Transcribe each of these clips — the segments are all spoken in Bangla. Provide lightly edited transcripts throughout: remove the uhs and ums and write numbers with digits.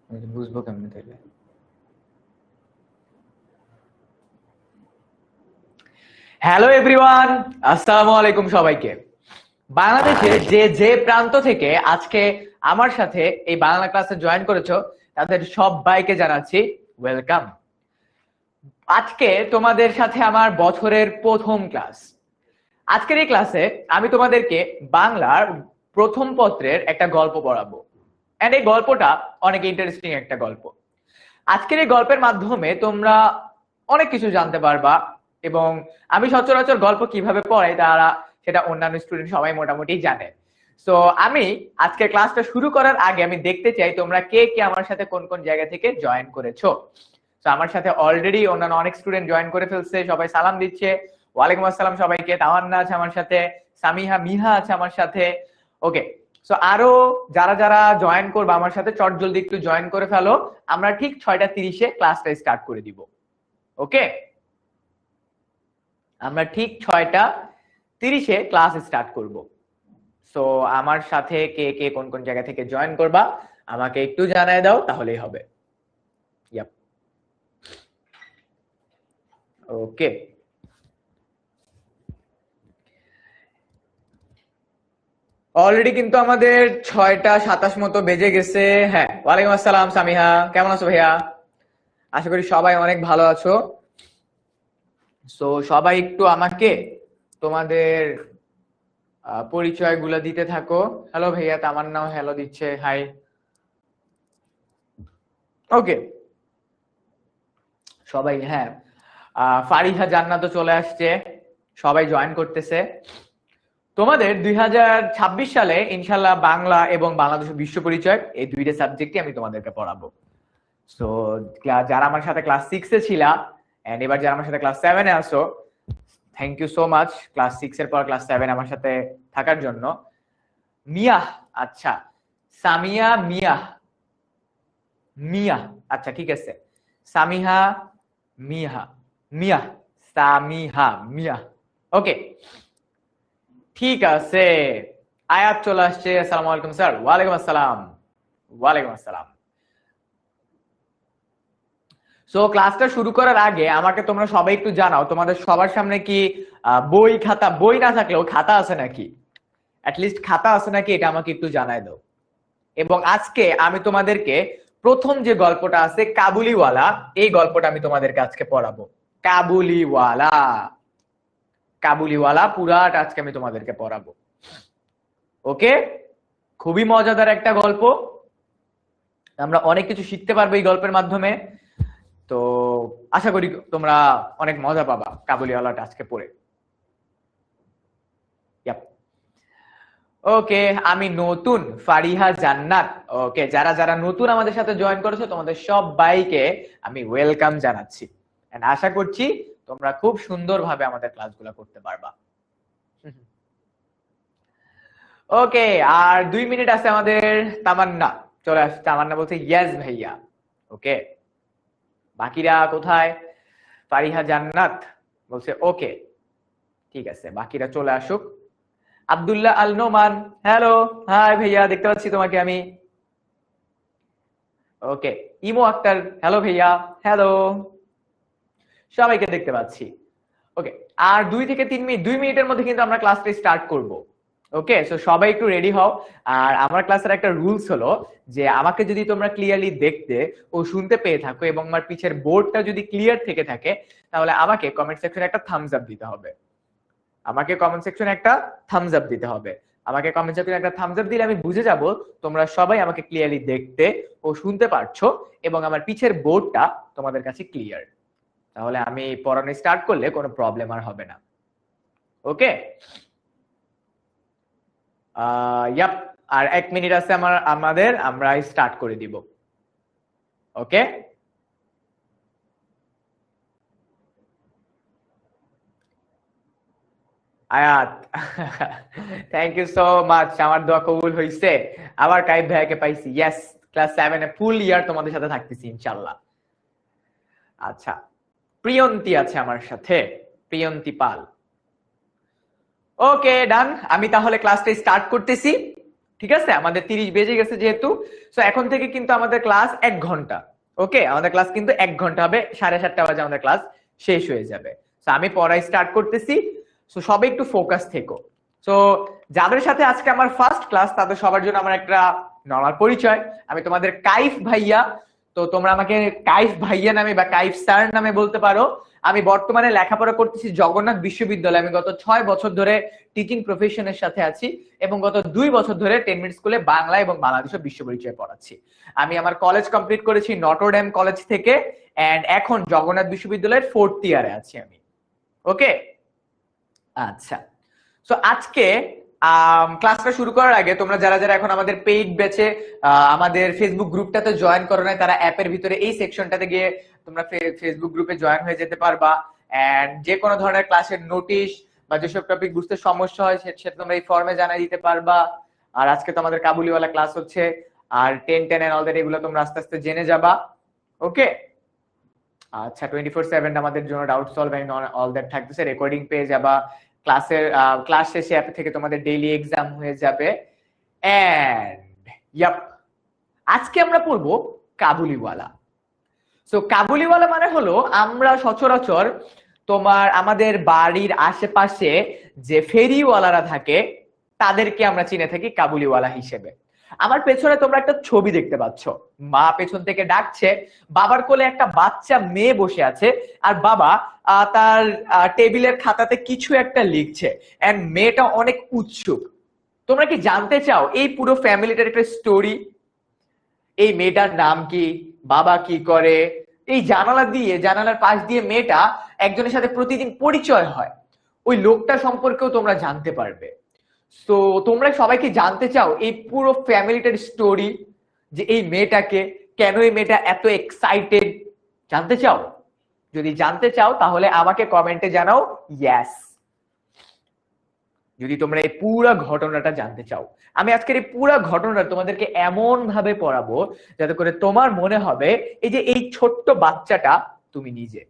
আমি বুঝবো কেমনে তাইলে? হ্যালো এভরিওয়ান, আসসালামু আলাইকুম সবাইকে। বাংলাদেশের যে প্রান্ত থেকে আজকে আমার সাথে এই বাংলা ক্লাসে জয়েন করেছো তাদের সবাইকে জানাচ্ছি ওয়েলকাম। আজকে তোমাদের সাথে আমার বছরের প্রথম ক্লাস। আজকের এই ক্লাসে আমি তোমাদেরকে বাংলার প্রথম পত্রের একটা গল্প পড়াবো, এন্ড এই গল্পটা অনেক ইন্টারেস্টিং একটা গল্প। আজকের এই গল্পের মাধ্যমে তোমরা অনেক কিছু জানতে পারবা, এবং আমি সচরাচর গল্প কিভাবে পড়াই তারা সেটা অন্যান্য স্টুডেন্ট সবাই মোটামুটি জানে। সো আমি আজকের ক্লাসটা শুরু করার আগে আমি দেখতে চাই তোমরা কে কে আমার সাথে কোন কোন জায়গা থেকে জয়েন করেছো। তো আমার সাথে অলরেডি অন্যান্য অনেক স্টুডেন্ট জয়েন করে ফেলছে, সবাই সালাম দিচ্ছে। ওয়ালাইকুম আসসালাম সবাইকে। তাওয়ান্না আছে আমার সাথে, সামিহা মিহা আছে আমার সাথে। ওকে, সো আরো যারা যারা জয়েন করবে আমার সাথে চট জলদি একটু জয়েন করে ফেলো। আমরা ঠিক 6:30 ক্লাসটা স্টার্ট করে দিব। ওকে, আমরা ঠিক 6:30 ক্লাস স্টার্ট করব। সো আমার সাথে কে কে কোন কোন জায়গা থেকে জয়েন করবা আমাকে একটু জানায় দাও, তাহলেই হবে। ইয়াপ, ওকে। অলরেডি কিন্তু আমাদের 6:27 মতো বেজে গেছে। হ্যাঁ, ওয়ালাইকুম আসসালাম সামিহা, কেমন আছো ভাইয়া? আশা করি সবাই অনেক ভালো আছো। সো সবাই একটু আমাকে তোমাদের পরিচয়গুলো দিতে থাকো। হ্যালো ভাইয়া, তামান্নাও হ্যালো দিচ্ছে, হাই। ওকে, সবাই, হ্যাঁ, ফারিহা জান্নাতও চলে আসছে, সবাই জয়েন করতেছে। তোমাদের 2026 সালে ইনশাল্লাহ বাংলা এবং বাংলাদেশ বিশ্ব পরিচয় এই দুইটা সাবজেক্টই আমি তোমাদেরকে পড়াবো। সো যারা আমার সাথে ক্লাস 6-এ ছিলা এন্ড এবার যারা আমার সাথে ক্লাস 7-এ আসো, thank you so much class 6-এর পর ক্লাস 7 আমার সাথে থাকার জন্য। মিয়া, আচ্ছা, সামিয়া মিয়া, মিয়া, আচ্ছা ঠিক আছে। সামিহা মিহা, মিয়া, সামিহা মিয়া। ওকে, ঠিক আছে। আয়াত চলে আসছে, আসসালামু আলাইকুম স্যার। ওয়ালাইকুম আসসালাম, ওয়ালাইকুম আসসালাম। সো ক্লাসটা শুরু করার আগে আমাকে তোমরা সবাই একটু জানাও তোমাদের সবার সামনে কি বই খাতা, বই না থাকলেও খাতা আছে নাকি? অ্যাটলিস্ট খাতা আছে নাকি এটা আমাকে একটু জানাই দাও। এবং আজকে আমি তোমাদেরকে প্রথম যে গল্পটা আছে কাবুলিওয়ালা, এই গল্পটা আমি তোমাদেরকে আজকে পড়াবো। কাবুলিওয়ালা, কাবুলিওয়ালা পুরাটা আজকে আমি তোমাদেরকে পড়াবো। ওকে, খুবই মজাদার একটা গল্প, আমরা অনেক কিছু শিখতে পারবো এই গল্পের মাধ্যমে। তো আশা করি তোমরা অনেক মজা পাবা কাবুলিওয়ালাটা আজকে পড়ে। ওকে, আমি নতুন ফারিহা জান্নাত। ওকে, যারা যারা নতুন আমাদের সাথে জয়েন করেছো তোমাদের সবাইকে আমি ওয়েলকাম জানাচ্ছি, এন্ড আশা করছি তোমরা খুব সুন্দরভাবে আমাদের ক্লাসগুলো করতে পারবা। ওকে, আর 2 মিনিট আছে আমাদের। তামান্না চলে আসছে, তামান্না বলছে ইয়েস ভাইয়া। ওকে, বাকিরা কোথায়? ফারিহা জান্নাত বলছে ওকে, ঠিক আছে, বাকিরা চলে আসুক। আব্দুল্লাহ আল নোমান, হ্যালো, হাই ভাইয়া, দেখতে পাচ্ছি তোমাকে আমি। ওকে, ইমো আক্তার, হ্যালো ভাইয়া, হ্যালো, সবাইকে দেখতে পাচ্ছি। ওকে, আর 2 থেকে 3 মিনিট, 2 মিনিটের মধ্যে কিন্তু আমরা ক্লাসটা স্টার্ট করব। ওকে, সো সবাই একটু রেডি হও। আর আমার ক্লাসের একটা রুলস হলো যে আমাকে যদি তোমরা ক্লিয়ারলি দেখতে ও শুনতে পেয়ে থাকো এবং আমার পিছের বোর্ডটা যদি ক্লিয়ার থেকে থাকে, তাহলে আমাকে কমেন্ট সেকশনে একটা থামস আপ দিতে হবে। আমাকে কমেন্ট সেকশনে একটা থামস আপ দিতে হবে। আমাকে কমেন্ট সেকশনে একটা থামস আপ দিলে আমি বুঝে যাব তোমরা সবাই আমাকে ক্লিয়ারলি দেখতে ও শুনতে পারছো এবং আমার পিছের বোর্ডটা তোমাদের কাছে ক্লিয়ার। তাহলে আমি পড়ানো স্টার্ট করলে কোনো প্রবলেম আর হবে না। ওকে, ইয়াপ, আর 1 মিনিট আছে আমাদের, আমরা স্টার্ট করে দিব। ওকে, আয়াত, থ্যাংক ইউ সো মাচ, আমার দোয়া কবুল হইছে। আবার কাইব ভাইয়াকে পাইছি, ইয়েস, ক্লাস 7-এ ফুল ইয়ার তোমাদের সাথে থাকতেছি ইনশাআল্লাহ। আচ্ছা, প্রিয়ন্তী আছে আমার সাথে, প্রিয়ন্তী পাল। ওকে ডান, আমি তাহলে ক্লাসটা স্টার্ট করতেছি। ঠিক আছে, আমাদের 30 বেজে গেছে যেহেতু, সো এখন থেকে কিন্তু আমাদের ক্লাস 1 ঘন্টা। ওকে, আমাদের ক্লাস কিন্তু 1 ঘন্টা হবে, 7:30 বাজে আমাদের ক্লাস শেষ হয়ে যাবে। সো আমি পড়াই স্টার্ট করতেছি, সো সবাই একটু ফোকাস থেকো। সো যাদের সাথে আজকে আমার ফার্স্ট ক্লাস তাদের সবার জন্য আমার একটা নরমাল পরিচয়। আমি তোমাদের কাইফ ভাইয়া, তো তোমরা আমাকে কাইফ ভাইয়া নামে বা কাইফ স্যার নামে বলতে পারো। আমি বর্তমানে লেখাপড়া করতেছি জগন্নাথ বিশ্ববিদ্যালয়ে। আমি গত 6 বছর ধরে টিচিং প্রফেশনের সাথে আছি এবং গত 2 বছর ধরে 10 মিনিট স্কুলে বাংলা এবং বাংলাদেশের বিশ্ব পরিচয় পড়াচ্ছি। আমি আমার কলেজ কমপ্লিট করেছি নটরডেম কলেজ থেকে, এন্ড এখন জগন্নাথ বিশ্ববিদ্যালয়ের 4th ইয়ারে আছি আমি। ওকে, আচ্ছা। সো আজকে ক্লাসটা শুরু করার আগে তোমরা যারা যারা এখন আমাদের পেইড ব্যাচে আমাদের ফেসবুক গ্রুপটাতে জয়েন করো নাই, তারা অ্যাপের ভিতরে এই সেকশনটাতে গিয়ে তোমরা ফেসবুক গ্রুপে জয়েন হয়ে যেতে পারবা। এন্ড যে কোনো ধরনের ক্লাসের নোটিশ বা যেসব টপিক বুঝতে সমস্যা হয় সেটা তোমরা এই ফর্মে জানাই দিতে পারবা। আর আজকে তো আমাদের কাবুলিওয়ালা ক্লাস হচ্ছে, আর 10 এন্ড অল দ্যাট এগুলো তোমরা আস্তে আস্তে জেনে যাবা। ওকে, আচ্ছা। 24/7 আমাদের জন্য doubt solve and all that থাকতেছে, রেকর্ডিং পেয়ে যাবা। ক্লাস শেষে অ্যাপ থেকে তোমাদের ডেইলি এক্সাম হয়ে যাবে। এন্ড ইয়াপ, আজকে আমরা পড়বো কাবুলিওয়ালা। সো কাবুলিওয়ালা মানে হলো, আমরা সচরাচর আমাদের বাড়ির আশেপাশে যে ফেরিওয়ালারা থাকে তাদেরকে আমরা চিনে থাকি কাবুলিওয়ালা হিসেবে। আমার পেছনে তোমরা একটা ছবি দেখতে পাচ্ছ, মা পেছন থেকে ডাকছে, বাবার কোলে একটা বাচ্চা মেয়ে বসে আছে, আর বাবা তার টেবিলের খাতাতে কিছু একটা লিখছে, এন্ড মেয়েটা অনেক উৎসুক। তোমরা কি জানতে চাও এই পুরো ফ্যামিলিটার একটা স্টোরি? এই মেয়েটার নাম কি, বাবা কি করে? এই জানালার পাশ দিয়ে মেয়েটা একজনের সাথে প্রতিদিন পরিচয় হয়, ওই লোকটা সম্পর্কেও তোমরা জানতে পারবে। তো তোমরা সবাই কি জানতে চাও এই পুরো ফ্যামিলিটার স্টোরি, যে এই মেয়েটাকে কেন এই মেয়েটা এত এক্সাইটেড? জানতে চাও? যদি জানতে চাও তাহলে আমাকে কমেন্টে জানাও ইয়েস, যদি তোমরা এই পুরো ঘটনাটা জানতে চাও। আমি আজকের এই পুরো ঘটনাটা তোমাদেরকে এমন ভাবে পড়াবো যাতে করে তোমার মনে হবে এই যে এই ছোট্ট বাচ্চাটা তুমি নিজে।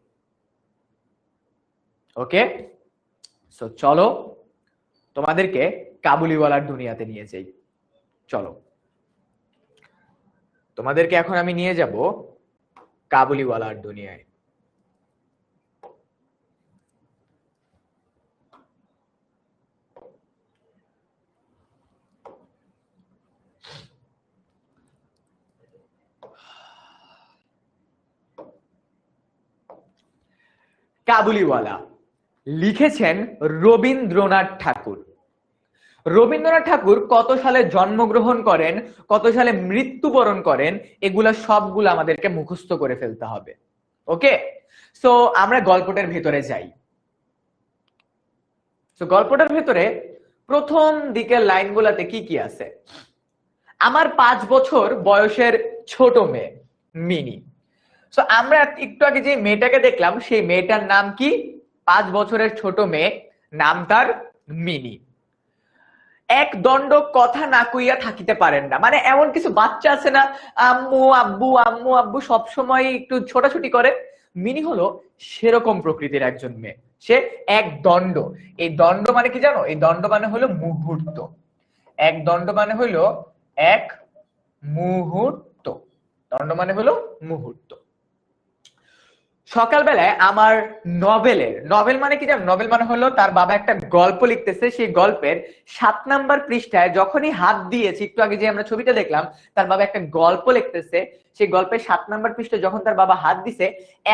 ওকে, সো চলো তোমাদেরকে কাবুলিওয়ালার দুনিয়াতে নিয়ে যাই। চলো, তোমাদেরকে এখন আমি নিয়ে যাব কাবুলিওয়ালার দুনিয়ায়। কাবুলিওয়ালা লিখেছেন রবীন্দ্রনাথ ঠাকুর। রবীন্দ্রনাথ ঠাকুর কত সালে জন্মগ্রহণ করেন, কত সালে মৃত্যুবরণ করেন, এগুলা সবগুলো আমাদেরকে মুখস্থ করে ফেলতে হবে। ওকে, সো আমরা গল্পটার ভেতরে যাই। তো গল্পটার ভেতরে প্রথম দিকের লাইনগুলোতে কি কি আছে? আমার 5 বছর বয়সের ছোট মেয়ে মিনি। সো আমরা একটু আগে যে মেয়েটাকে দেখলাম সেই মেয়েটার নাম কি? 5 বছরের ছোট মেয়ে, নাম তার মিনি। এক দণ্ড কথা না কইয়া থাকিতে পারেন না, মানে এমন কিছু বাচ্চা আছে না, আম্মু আব্বু আম্মু আব্বু সব সময় একটু ছোটাছুটি করে। মিনি হলো সেরকম প্রকৃতির একজন মেয়ে। সে এক দণ্ড, এই দণ্ড মানে কি জানো? এই দণ্ড মানে হলো মুহূর্ত। এক দণ্ড মানে হলো এক মুহূর্ত, দণ্ড মানে হলো মুহূর্ত। সকালবেলায় আমার নভেল মানে কি জানো? নভেল মানে হলো তার বাবা একটা গল্প লিখতেছে, সেই গল্পের 7 নাম্বার পৃষ্ঠায় যখনই হাত দিয়েছি, একটু আগে যে আমরা ছবিটা দেখলাম, তার বাবা একটা গল্প লিখতেছে, সেই গল্পের 7 নাম্বার পৃষ্ঠায় যখন তার বাবা হাত দিছে,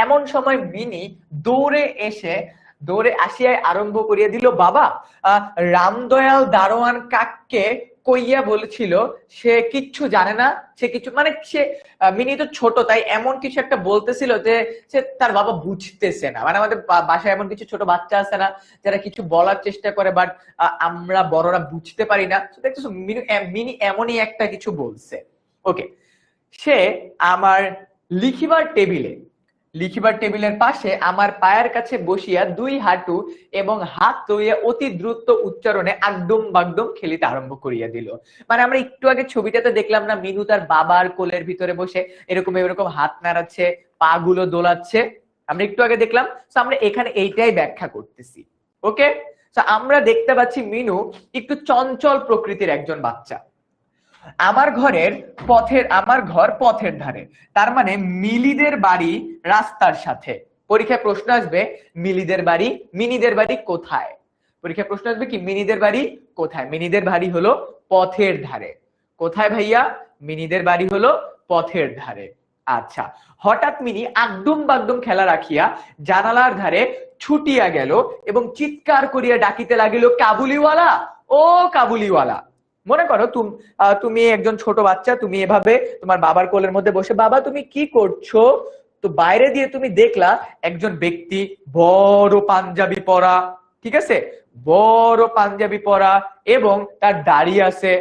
এমন সময় মিনি দৌড়ে আসিয়ায় আরম্ভ করিয়া দিল, বাবা রামদয়াল দারোয়ান কাককে কইয়া বলেছিল সে কিচ্ছু জানে না, সে কিছু মানে সে মিনি তো ছোট, তাই এমন কিছু একটা বলতেছিল যে সে তার বাবা বুঝতেছে না। মানে আমাদের বাসায় এমন কিছু ছোট বাচ্চা আছে না যারা কিছু বলার চেষ্টা করে, বাট আমরা বড়রা বুঝতে পারি না। দেখতেছো মিনি এমনই একটা কিছু বলছে। ওকে, সে আমার লিখিবার টেবিলের পাশে আমার পায়ের কাছে বসিয়া 2 হাঁটু এবং হাত ধুইয়া অতি দ্রুত উচ্চারণে আগডুম বাগডুম খেলিতে আরম্ভ করিয়া দিল। মানে আমরা একটু আগে ছবিটাতে দেখলাম না, মিনু তার বাবার কোলের ভিতরে বসে এরকম হাত নাড়াচ্ছে, পা গুলো দোলাচ্ছে, আমরা একটু আগে দেখলাম। তো আমরা এখানে এইটাই ব্যাখ্যা করতেছি। ওকে, তো আমরা দেখতে পাচ্ছি মিনু একটু চঞ্চল প্রকৃতির একজন বাচ্চা। আমার ঘর পথের ধারে, তার মানে মিলিদের বাড়ি রাস্তার সাথে। পরীক্ষায় প্রশ্ন আসবে মিনিদের বাড়ি কোথায়। পরীক্ষায় প্রশ্ন আসবে কি মিনিদের বাড়ি কোথায়। মিনিদের বাড়ি হলো পথের ধারে। কোথায় ভাইয়া? মিনিদের বাড়ি হলো পথের ধারে। আচ্ছা, হঠাৎ মিনি আগডুম বাগডুম খেলা রাখিয়া জানালার ধারে ছুটিয়া গেল এবং চিৎকার করিয়া ডাকিতে লাগিল, কাবুলিওয়ালা, ও কাবুলিওয়ালা। মনে করো তুমি একজন ছোট বাচ্চা, তুমি এভাবে তোমার বাবার কোলের মধ্যে বসে, বাবা তুমি কি করছো? তো বাইরে দিয়ে তুমি দেখলা একজন ব্যক্তি বড় পাঞ্জাবি পরা, ঠিক আছে, বড় পাঞ্জাবি পরা এবং তার দাড়ি আছে,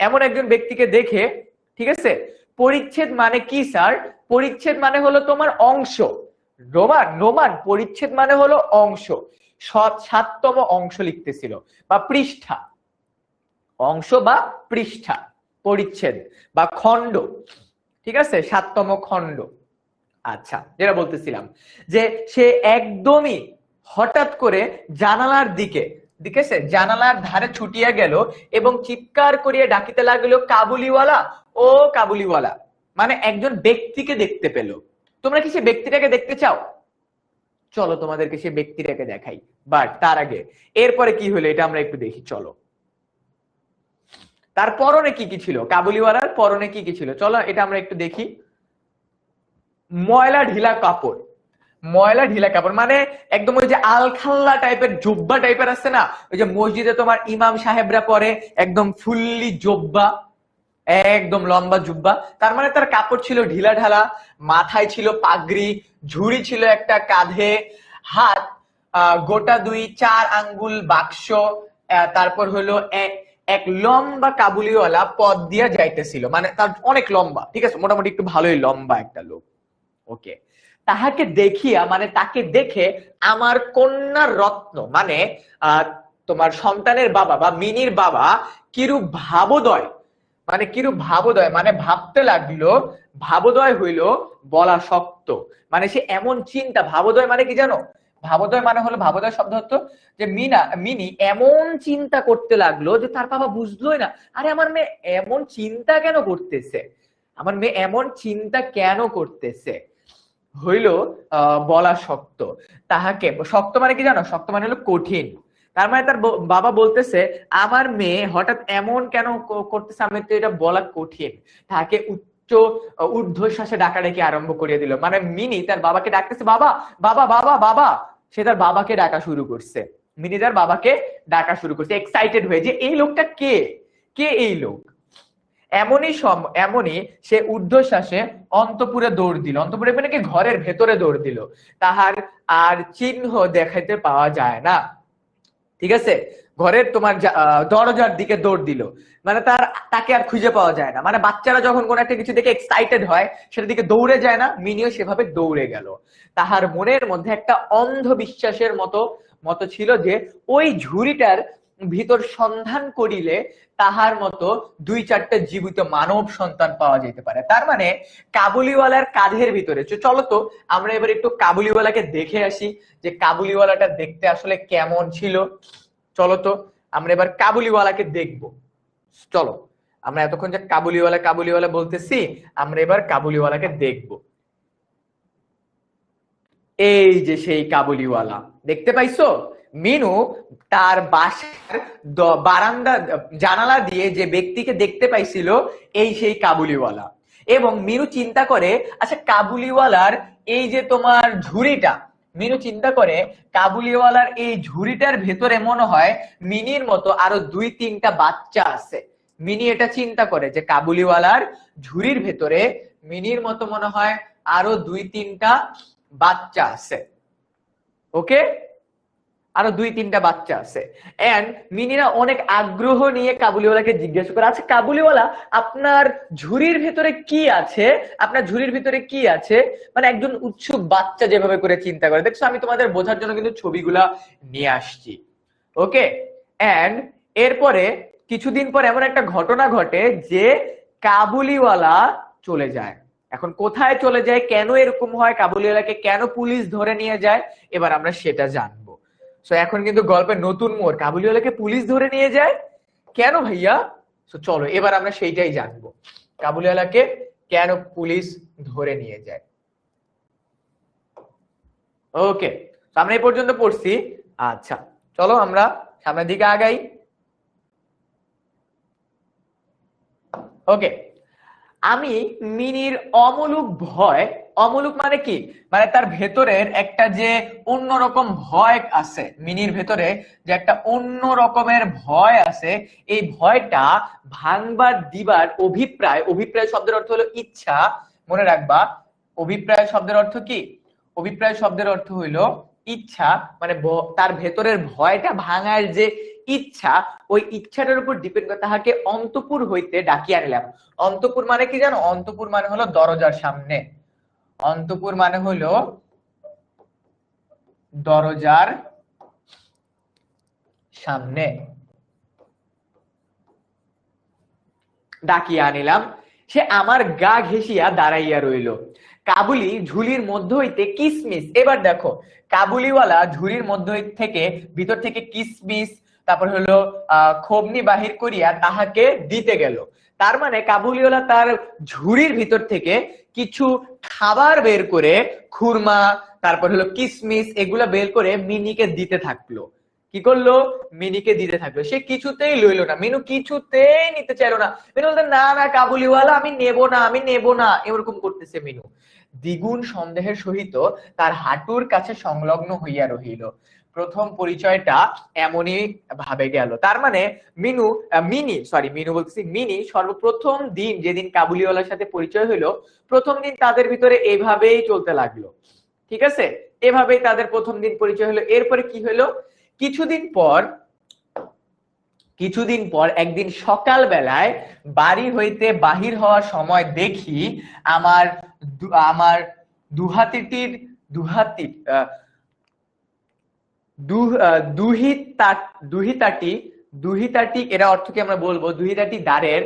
এমন একজন ব্যক্তিকে দেখে, ঠিক আছে, পরিচ্ছেদ মানে কি স্যার? পরিচ্ছেদ মানে হলো তোমার অংশ। রোমান পরিচ্ছেদ মানে হলো অংশ। 7তম অংশ লিখতেছিল বা পৃষ্ঠা, অংশ বা পৃষ্ঠা, পরিচ্ছেদ বা খণ্ড, ঠিক আছে, 7তম খণ্ড। আচ্ছা, যেটা বলতেছিলাম যে সে একদমই হঠাৎ করে জানালার দিকে, ঠিক আছে, জানালার ধারে ছুটিয়া গেল এবং চিৎকার করিয়া ডাকিতে লাগলো, কাবুলিওয়ালা, ও কাবুলিওয়ালা। মানে একজন ব্যক্তিকে দেখতে পেল। তোমরা কি সে ব্যক্তিটাকে দেখতে চাও? চলো তোমাদেরকে সে ব্যক্তিটাকে দেখাই, বাট তার আগে এরপরে কি হলো এটা আমরা একটু দেখি। চলো, তার পরনে কি কি ছিল, কাবুলিওয়ালার পরনে কি কি ছিল, চলো এটা আমরা একটু দেখি। ময়লা ঢিলা কাপড়, ময়লা ঢিলা কাপড় মানে একদম ওই যে আলখাল্লা টাইপের জুব্বা টাইপের আছে না, ওই যে মসজিদে তোমার ইমাম সাহেবরা পরে একদম ফুললি জুব্বা, একদম লম্বা জুব্বা। তার মানে তার কাপড় ছিল ঢিলা ঢালা, মাথায় ছিল পাগড়ি, ঝুড়ি ছিল একটা কাঁধে, হাত গোটা 2-4 আঙ্গুল বাক্স, তারপর হলো এক লম্বা কাবুলিওয়ালা পথ দিয়া যাইতেছিল, মানে তার অনেক লম্বা, ঠিক আছে, মোটামুটি একটু ভালোই লম্বা একটা লোক। ওকে, তাহাকে দেখিয়া মানে তাকে দেখে আমার কন্যার রত্ন মানে তোমার সন্তানের বাবা বা মিনির বাবা কিরূপ ভাবোদয়, মানে কিরূপ ভাবোদয় মানে ভাবতে লাগলো, ভাবোদয় হইল বলা শক্ত। মানে সে এমন চিন্তা, ভাবোদয় মানে কি জানো? ভাবোদয় মানে হলো, ভাবোদয় শব্দ হতো যে মিনি এমন চিন্তা করতে লাগলো যে তার বাবা বুঝলোই না, আরে আমার মেয়ে এমন চিন্তা কেন করতেছে, আমার মেয়ে এমন চিন্তা কেন করতেছে, হইল বলা শক্ত। তাহাকে, শক্ত মানে কি জানো? শক্ত মানে হলো কঠিন। তার মানে তার বাবা বলতেছে আমার মেয়ে হঠাৎ এমন কেন করতেছে, আমি তো এটা বলা কঠিন। তাকে ঊর্ধ্বশ্বাসে ডাকাডাকি আরম্ভ করিয়ে দিল। মানে মিনি তার বাবাকে ডাকতেছে, বাবা বাবা বাবা বাবা। সে তার বাবাকে ডাকা শুরু করছে, মিনি তার বাবাকে ডাকা শুরু করছে এক্সাইটেড হয়ে, যে এই লোকটা কে, কে এই লোক। এমনই সে ঊর্ধ্বশ্বাসে অন্তপুরে দৌড় দিল, অন্তপুরে মানে কি ঘরের ভেতরে দৌড় দিল, তাহার আর চিহ্ন দেখাইতে পাওয়া যায় না, ঠিক আছে, ঘরের তোমার দরজার দিকে দৌড় দিল, মানে তাকে আর খুঁজে পাওয়া যায় না। মানে বাচ্চারা যখন কোন একটা কিছু দেখে এক্সাইটেড হয় সেটার দিকে দৌড়ে যায় না, মিনিও সেভাবে দৌড়ে গেল। তাহার মনের মধ্যে একটা অন্ধবিশ্বাসের মতো ছিল যে ওই ঝুড়িটার ভিতর সন্ধান করিলে তাহার মতো 2-4টা জীবিত মানব সন্তান পাওয়া যেতে পারে। তার মানে কাবুলিওয়ালার কাঁধের ভিতরে, চলো তো আমরা এবার একটু কাবুলিওয়ালাকে দেখে আসি যে কাবুলিওয়ালাটা দেখতে আসলে কেমন ছিল। চলো তো আমরা এবার কাবুলিওয়ালাকে দেখবো। চলো, আমরা এতক্ষণ যে কাবুলিওয়ালা কাবুলিওয়ালা বলতেছি, আমরা এবার কাবুলিওয়ালাকে দেখবো। এই যে সেই কাবুলিওয়ালা, দেখতে পাইছো? মিনু তার বাসার বারান্দা জানালা দিয়ে যে ব্যক্তিকে দেখতে পাইছিল, এই সেই কাবুলিওয়ালা। এবং মিনু চিন্তা করে, আচ্ছা কাবুলিওয়ালার এই যে তোমার ঝুড়িটা, মিনু চিন্তা করে কাবুলিওয়ালার এই ঝুড়িটার ভেতরে মনে হয় মিনির মতো আরো 2-3টা বাচ্চা আছে। মিনি এটা চিন্তা করে যে কাবুলিওয়ালার ঝুড়ির ভেতরে মিনির মতো মনে হয় আরো 2-3টা বাচ্চা আছে। ওকে, আরো 2-3টা বাচ্চা আছে। এন্ড মিনিরা অনেক আগ্রহ নিয়ে কাবুলিওয়ালাকে জিজ্ঞেস করে, আচ্ছা কাবুলিওয়ালা আপনার ঝুড়ির ভিতরে কি আছে, আপনার ঝুড়ির ভিতরে কি আছে, মানে একজন উৎসুক বাচ্চা যেভাবে করে চিন্তা করে। দেখছো আমি তোমাদের বোঝার জন্য কিন্তু ছবিগুলা নিয়ে আসছি। ওকে, এন্ড এরপরে কিছুদিন পর এমন একটা ঘটনা ঘটে যে কাবুলিওয়ালা চলে যায়। এখন কোথায় চলে যায়, কেন এরকম হয়, কাবুলিওয়ালাকে কেন পুলিশ ধরে নিয়ে যায়, এবার আমরা সেটা জানবো। সো এখন কিন্তু গল্পের নতুন মোড়, কাবুলিওয়ালাকে পুলিশ ধরে নিয়ে যায় কেন ভাইয়া? তো চলো এবার আমরা সেইটাই জানবো, কাবুলিওয়ালাকে কেন পুলিশ ধরে নিয়ে যায়। ওকে, আমরা এই পর্যন্ত পড়ছি। আচ্ছা চলো আমরা সামনের দিকে আগাই। ওকে, আমি মিনির অমূলক ভয়, অমূলক মানে কি, মানে তার ভেতরের একটা যে অন্যরকম ভয় আছে, মিনির ভেতরে যে একটা অন্য রকমের ভয় আছে, এই ভয়টা ভাঙবার দিবার অভিপ্রায়, অভিপ্রায় শব্দের অর্থ হলো ইচ্ছা, মনে রাখবা। অভিপ্রায় শব্দের অর্থ কি, অভিপ্রায় শব্দের অর্থ হইলো ইচ্ছা, মানে তার ভেতরের ভয়টা ভাঙার যে ইচ্ছা, ওই ইচ্ছাটার উপর ডিপেন্ড করে তাহাকে অন্তপুর হইতে ডাকিয়া আনিলাম। অন্তপুর মানে কি জানো? অন্তপুর মানে হলো দরজার সামনে, অন্তপুর মানে হলো দরজার সামনে ডাকিয়া আনিলাম। সে আমার গা ঘেঁষিয়া দাঁড়াইয়া রইল, কাবুলি ঝুলির মধ্য হইতে কিসমিস, এবার দেখো কাবুলিওয়ালা ঝুলির মধ্য থেকে ভিতর থেকে কিসমিস, তারপর হলো খবনি বাহির করিয়া তাহাকে দিতে গেল। তার মানে কাবুলিওয়ালা তার ঝুড়ির ভিতর থেকে কিছু খাবার বের করে, খুরমা তারপর হলো কিসমিস এগুলা বের করে মিনিকে দিতে থাকলো। কি করলো? মিনিকে দিতে থাকলো। সে কিছুতেই লইলো না, মিনু কিছুতেই নিতে চাইলো না। মিনু বলতে না না কাবুলিওয়ালা আমি নেব না, আমি নেব না, এরকম করতেছে মিনু। দ্বিগুণ সন্দেহের সহিত তার হাঁটুর কাছে সংলগ্ন হইয়া রহিল। প্রথম পরিচয়টা এমনই ভাবে গেল। তার মানে মিনু মিনি সরি মিনু বলতেছি মিনি সর্বপ্রথম দিন যেদিন কাবুলিওয়ালার সাথে পরিচয় হইলো, প্রথম দিন তাদের ভিতরে এইভাবেই চলতে লাগলো। ঠিক আছে, এভাবেই তাদের প্রথম দিন পরিচয় হলো। এরপরে কি হলো? কিছুদিন পর একদিন সকাল বেলায় বাড়ি হইতে বাহির হওয়ার সময় দেখি আমার আমার দুহাতিটির দুহাতি দুহিতাটি দুহিতাটি এরা অর্থ কি আমরা বলবো, দুহিতাটি দ্বারের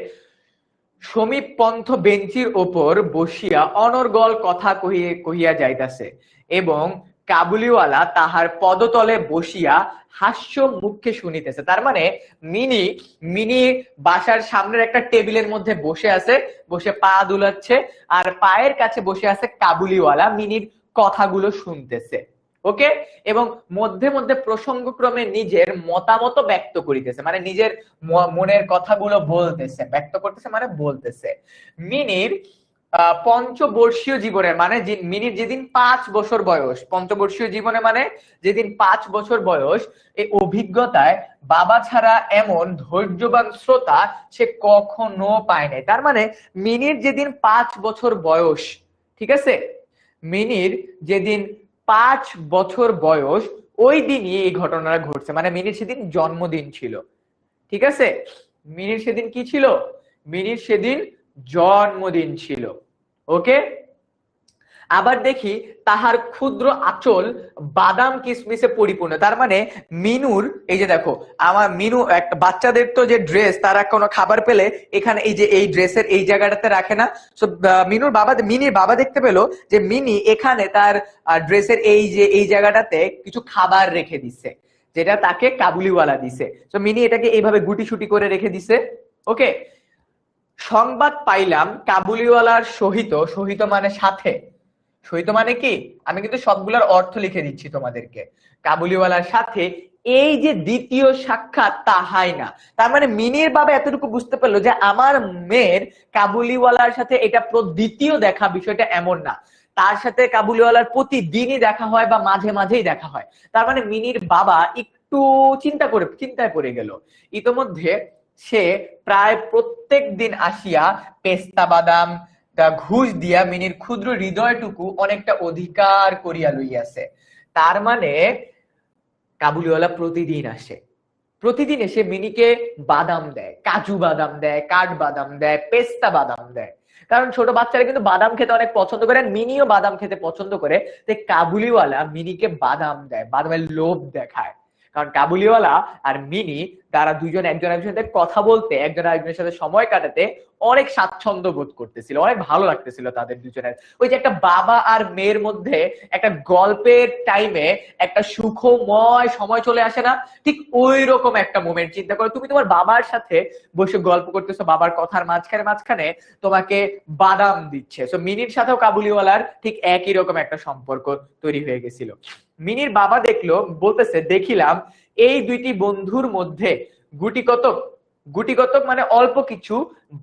সমীপ পন্থ বেঞ্চির ওপর বসিয়া অনর্গল কথা কহিয়া যাইতাছে, এবং কাবুলিওয়ালা তাহার পদতলে বসিয়া হাস্য মুখে শুনিতেছে। তার মানে মিনি মিনি বাসার সামনের একটা টেবিলের মধ্যে বসে আছে, বসে পা দুলাচ্ছে, আর পায়ের কাছে বসে আছে কাবুলিওয়ালা, মিনির কথাগুলো শুনতেছে। ওকে, এবং মধ্যে মধ্যে প্রসঙ্গক্রমে নিজের মতামত ব্যক্ত করিতেছে, মানে নিজের মনের কথাগুলো বলতেছে, ব্যক্ত করতেছে মানে বলতেছে। মিনির পঞ্চবর্ষীয় জীবনে, মানে মিনির যেদিন 5 বছর বয়স, পঞ্চবর্ষীয় জীবনে মানে যেদিন 5 বছর বয়স, এই অভিজ্ঞতায় বাবা ছাড়া এমন ধৈর্যবান শ্রোতা সে কখনো পায় নাই। তার মানে মিনির যেদিন 5 বছর বয়স, ঠিক আছে, মিনির যেদিন 5 বছর বয়স, ওই দিনই এই ঘটনাটা ঘটছে, মানে মিনির সেদিন জন্মদিন ছিল। ঠিক আছে, মিনির সেদিন কি ছিল? মিনির সেদিন জন্মদিন ছিল। ওকে, আবার দেখি তাহার ক্ষুদ্র আঁচল বাদাম কিসমিসে পরিপূর্ণ। তার মানে মিনুর, এই যে দেখো আমার মিনু, একটা বাচ্চাদের তো যে ড্রেস, তারা কোনো খাবার পেলে এখানে এই যে এই ড্রেসের এই জায়গাটাতে রাখে না, সো মিনির বাবা দেখতে পেলো যে মিনি এখানে তার ড্রেসের এই যে এই জায়গাটাতে কিছু খাবার রেখে দিছে, যেটা তাকে কাবুলিওয়ালা দিছে। তো মিনি এটাকে এইভাবে গুটি সুটি করে রেখে দিছে। ওকে, সংবাদ পাইলাম কাবুলিওয়ালার সহিত, সহিত মানে সাথে, সহিত মানে কি, আমি কিন্তু সবগুলোর অর্থ লিখে দিচ্ছি তোমাদেরকে, কাবুলিওয়ালার সাথে এই যে দ্বিতীয় সাক্ষাৎ তাহাই না। তার মানে মিনির বাবা এতটুকু বুঝতে পারলো যে আমার মেয়ের কাবুলিওয়ালার সাথে এটা দ্বিতীয় দেখা, বিষয়টা এমন না, তার সাথে কাবুলিওয়ালার প্রতিদিনই দেখা হয় বা মাঝে মাঝেই দেখা হয়। তার মানে মিনির বাবা একটু চিন্তায় পড়ে গেল। ইতোমধ্যে সে প্রায় প্রত্যেক দিন আসিয়া পেস্তা বাদাম ঘুষ দিয়া মিনির ক্ষুদ্র হৃদয়টুকু অনেকটা অধিকার করিয়া লইয়াছে। তার মানে কাবুলিওয়ালা প্রতিদিন আসে, প্রতিদিন এসে মিনিকে বাদাম দেয়, কাজু বাদাম দেয়, কাঠ বাদাম দেয়, পেস্তা বাদাম দেয়। কারণ ছোট বাচ্চারা কিন্তু বাদাম খেতে অনেক পছন্দ করে, মিনিও বাদাম খেতে পছন্দ করে, তাই কাবুলিওয়ালা মিনিকে বাদাম দেয়, বাদামের লোভ দেখায়। কারণ কাবুলিওয়ালা আর মিনি তারা দুজন একজন একজনের সাথে কথা বলতে, একজন আরেকজনের সাথে সময় কাটাতে অনেক স্বাচ্ছন্দ্য বোধ করতেছিল, অনেক ভালো লাগতেছিল তাদের দুজনের। ওই যে একটা বাবা আর মেয়ের মধ্যে একটা গল্পের টাইমে একটা সুখময় সময় চলে আসে না, ঠিক ওই রকম একটা মোমেন্ট। চিন্তা করো তুমি তোমার বাবার সাথে বসে গল্প করতেছো, বাবার কথার মাঝখানে মাঝখানে তোমাকে বাদাম দিচ্ছে। তো মিনির সাথেও কাবুলিওয়ালার ঠিক একই রকম একটা সম্পর্ক তৈরি হয়ে গেছিল। মিনির বাবা দেখলো, বলতেছে দেখিলাম এই দুইটি বন্ধুর মধ্যে গুটিকতক, গুটিকতক মানে অল্প কিছু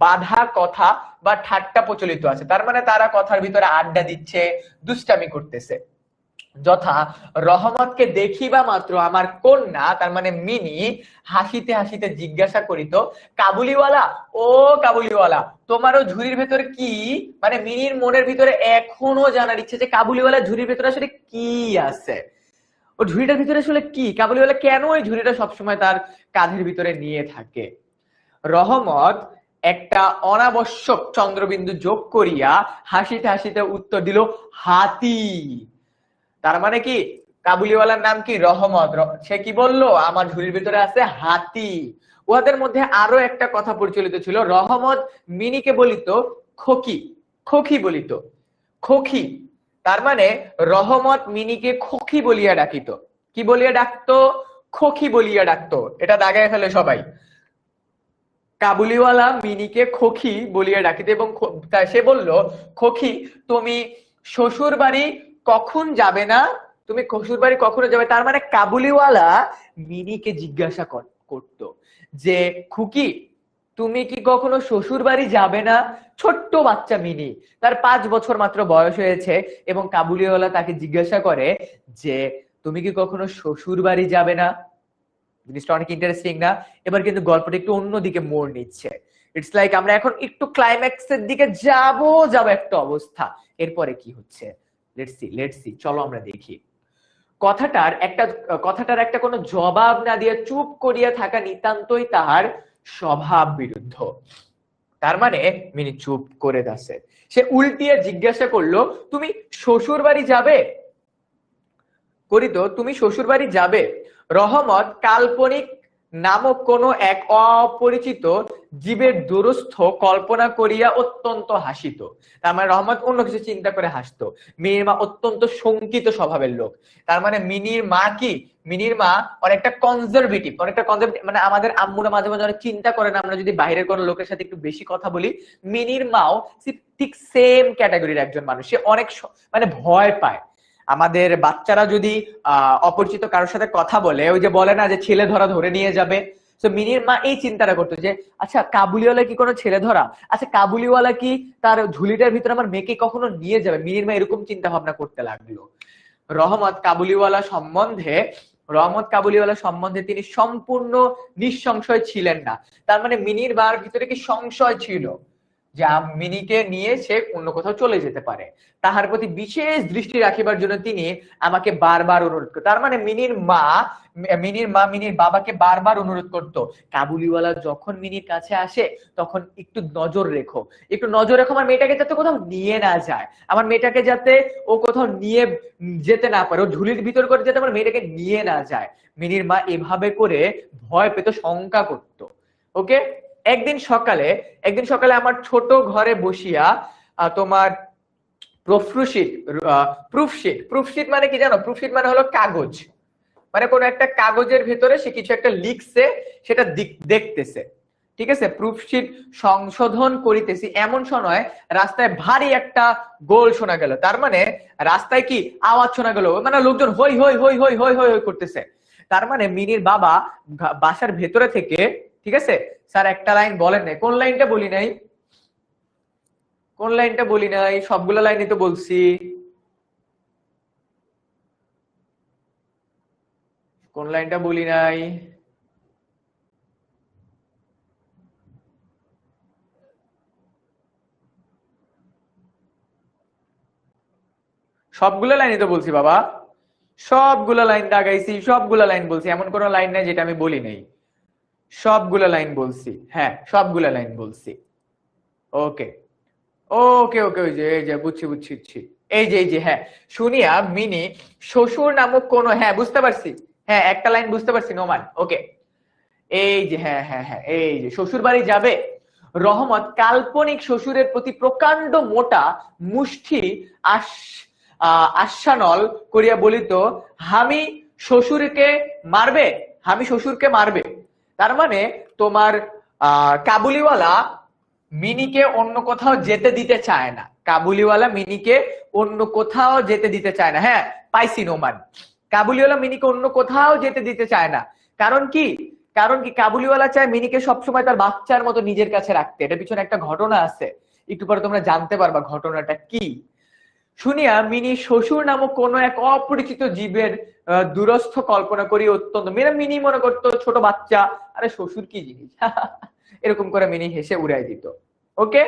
বাধা কথা বা ঠাট্টা প্রচলিত আছে। তার মানে তারা কথার ভিতরে আড্ডা দিচ্ছে, দুষ্টামি করতেছে। যথা রহমতকে দেখিবা মাত্র আমার কন্যা, তার মানে মিনি, হাসিতে হাসিতে জিজ্ঞাসা করিত, কাবুলিওয়ালা, ও কাবুলিওয়ালা, তোমারও ঝুড়ির ভেতরে কি? মানে মিনির মনের ভিতরে এখনো জানার ইচ্ছে যে কাবুলিওয়ালা ঝুড়ির ভেতরে আসলে কি আছে, ও ঝুড়িটার ভিতরে আসলে কি, কাবুলিওয়ালা কেন ওই ঝুড়িটা সবসময় তার কাঁধের ভিতরে নিয়ে থাকে। রহমত একটা অনাবশ্যক চন্দ্রবিন্দু যোগ করিয়া হাসিতে হাসিতে উত্তর দিল, হাতি। তার মানে কি কাবুলিওয়ালার নাম কি? রহমত। সে কি বললো? আমার ঝুড়ির ভিতরে আছে হাতি। উহাদের মধ্যে আরো একটা কথা প্রচলিত ছিল, রহমত মিনিকে বলিত খোকি, খোকি বলিত, খোকি। তার মানে রহমত মিনিকে খোকি বলিয়া ডাকিত। কি বলিয়া ডাকতো? খোকি বলিয়া ডাকতো। এটা দাগায় ফেলে সবাই। কাবুলিওয়ালা মিনিকে খোকি বলিয়া ডাকিত এবং সে বলল, খোকি তুমি শ্বশুর বাড়ি কখন যাবে না? তুমি শ্বশুর বাড়ি কখনো যাবে? তার মানে কাবুলিওয়ালা মিনিকে জিজ্ঞাসা করতো যে খুকি তুমি কি কখনো শ্বশুর বাড়ি যাবে না? ছোট্ট বাচ্চা মিনি, তার 5 বছর মাত্র বয়স হয়েছে, এবং কাবুলিওয়ালা তাকে জিজ্ঞাসা করে যে তুমি কি কখনো শ্বশুর বাড়ি যাবে না? জিনিসটা অনেক ইন্টারেস্টিং না? এবার কিন্তু গল্পটা একটু অন্যদিকে মোড় নিচ্ছে। ইটস লাইক আমরা এখন একটু ক্লাইম্যাক্সের দিকে যাব একটা অবস্থা। এরপরে কি হচ্ছে লেটস সি, চলো আমরা দেখি। কথাটার একটা কোনো জবাব না দিয়ে চুপ করিয়া থাকা নিতান্তই তাহার স্বভাব বিরুদ্ধ। তার মানে মিনি চুপ করে দাসে। সে উল্টিয়ে জিজ্ঞাসা করলো, তুমি শ্বশুর বাড়ি যাবে? করিত, তুমি শ্বশুর বাড়ি যাবে? রহমত কাল্পনিক নামক কোন এক অপরিচিত জীবের দুরস্থ কল্পনা করিয়া অত্যন্ত হাসিত। তার মানে রহমত অন্য কিছু চিন্তা করে হাসতো। মিনির মা অত্যন্ত শঙ্কিত স্বভাবের লোক। তার মানে মিনির মা কি? মিনির মা অনেকটা কনজারভেটিভ, মানে আমাদের আম্মুরা মাঝে মাঝে অনেক চিন্তা করেন আমরা যদি বাইরের কোনো লোকের সাথে একটু বেশি কথা বলি। মিনির মাও ঠিক সেম ক্যাটাগরির একজন মানুষ। সে অনেক মানে ভয় পায়। আমাদের বাচ্চারা যদি অপরিচিত কারোর সাথে কথা বলে, ওই যে বলে না যে ছেলে ধরা ধরে নিয়ে যাবে, তো মিনির মা এই চিন্তাটা করতো যে আচ্ছা কাবুলিওয়ালা কি কোনো ছেলে ধরা? আচ্ছা কাবুলিওয়ালা কি তার ঝুলিটার ভিতরে আমার মেয়েকে কখনো নিয়ে যাবে? মিনির মা এরকম চিন্তা ভাবনা করতে লাগলো। রহমত কাবুলিওয়ালা সম্বন্ধে তিনি সম্পূর্ণ নিঃসংশয় ছিলেন না। তার মানে মিনির বার ভিতরে কি সংশয় ছিল যে মিনিকে নিয়ে সে অন্য কোথাও চলে যেতে পারে। তাহার প্রতি বিশেষ দৃষ্টি রাখিবার জন্য তিনি আমাকে বারবার অনুরোধ করত। তার মানে মিনির বাবাকে বারবার অনুরোধ করত, কাবুলিওয়ালা যখন মিনির কাছে আসে তখন একটু নজর রেখো, আমার মেয়েটাকে যাতে কোথাও নিয়ে না যায়, আমার মেয়েটাকে যাতে ও কোথাও নিয়ে যেতে না পারে, ও ঝুলির ভিতর করে যাতে আমার মেয়েটাকে নিয়ে না যায়। মিনির মা এভাবে করে ভয় পেত, শঙ্কা করত। ওকে। একদিন সকালে আমার ছোট ঘরে বসিয়া তোমার প্রুফশিট মানে কি জানো? প্রুফশিট মানে হলো কাগজ, মানে কোন একটা কাগজের ভেতরে সে কিছু একটা লিখছে, সেটা দেখতেছে। ঠিক আছে, প্রুফশিট সংশোধন করিতেছি এমন সময় রাস্তায় ভারী একটা গোল শোনা গেল। তার মানে রাস্তায় কি আওয়াজ শোনা গেল, মানে লোকজন হই হই হই হই হই হই করতেছে। তার মানে মিনির বাবা বাসার ভেতরে থেকে, ঠিক আছে স্যার একটা লাইন বলেন নাই, কোন লাইনটা বলি নাই? সবগুলো লাইনই তো বলছি। কোন লাইনটা বলি নাই? সবগুলো লাইনই তো বলছি বাবা, সবগুলো লাইন দাগাইছি, সবগুলো লাইন বলছি, এমন কোনো লাইন নাই যেটা আমি বলি নাই। সবগুলো লাইন বলছি, হ্যাঁ সবগুলো লাইন বলছি। ওকে ওকে ওকে, ওই যে বুঝছি। এই যে হ্যাঁ, শুনিয়া মিনি শ্বশুর নামক কোন, হ্যাঁ বুঝতে পারছি, হ্যাঁ একটা লাইন বুঝতে পারছি নোমান। ওকে, এই যে হ্যাঁ, এই যে শ্বশুর বাড়ি যাবে? রহমত কাল্পনিক শ্বশুরের প্রতি প্রকাণ্ড মোটা মুষ্টি আশ্বানল করিয়া বলিত, আমি শ্বশুরকে মারবে, আমি শ্বশুরকে মারবে। তার মানে তোমার কাবুলিওয়ালা মিনিকে অন্য কোথাও যেতে দিতে চায় না, কাবুলিওয়ালা মিনিকে অন্য কোথাও যেতে দিতে চায় না। হ্যাঁ, পাইছি নোমান, কাবুলিওয়ালা মিনিকে অন্য কোথাও যেতে দিতে চায় না। কারণ কি? কারণ কি? কাবুলিওয়ালা চায় মিনিকে সবসময় তার বাচ্চার মতো নিজের কাছে রাখতে। এটার পিছনে একটা ঘটনা আছে, একটু পরে তোমরা জানতে পারবা ঘটনাটা কি। শুনিয়া মিনি শ্বশুর নামক কোন এক অপরিচিত জীবের দূরস্থ কল্পনা করি অত্যন্ত, মিনি মনে করতো ছোট বাচ্চা, আরে শ্বশুর কি জিনিস এরকম করে মিনি হেসে উড়াই দিত। ওকে,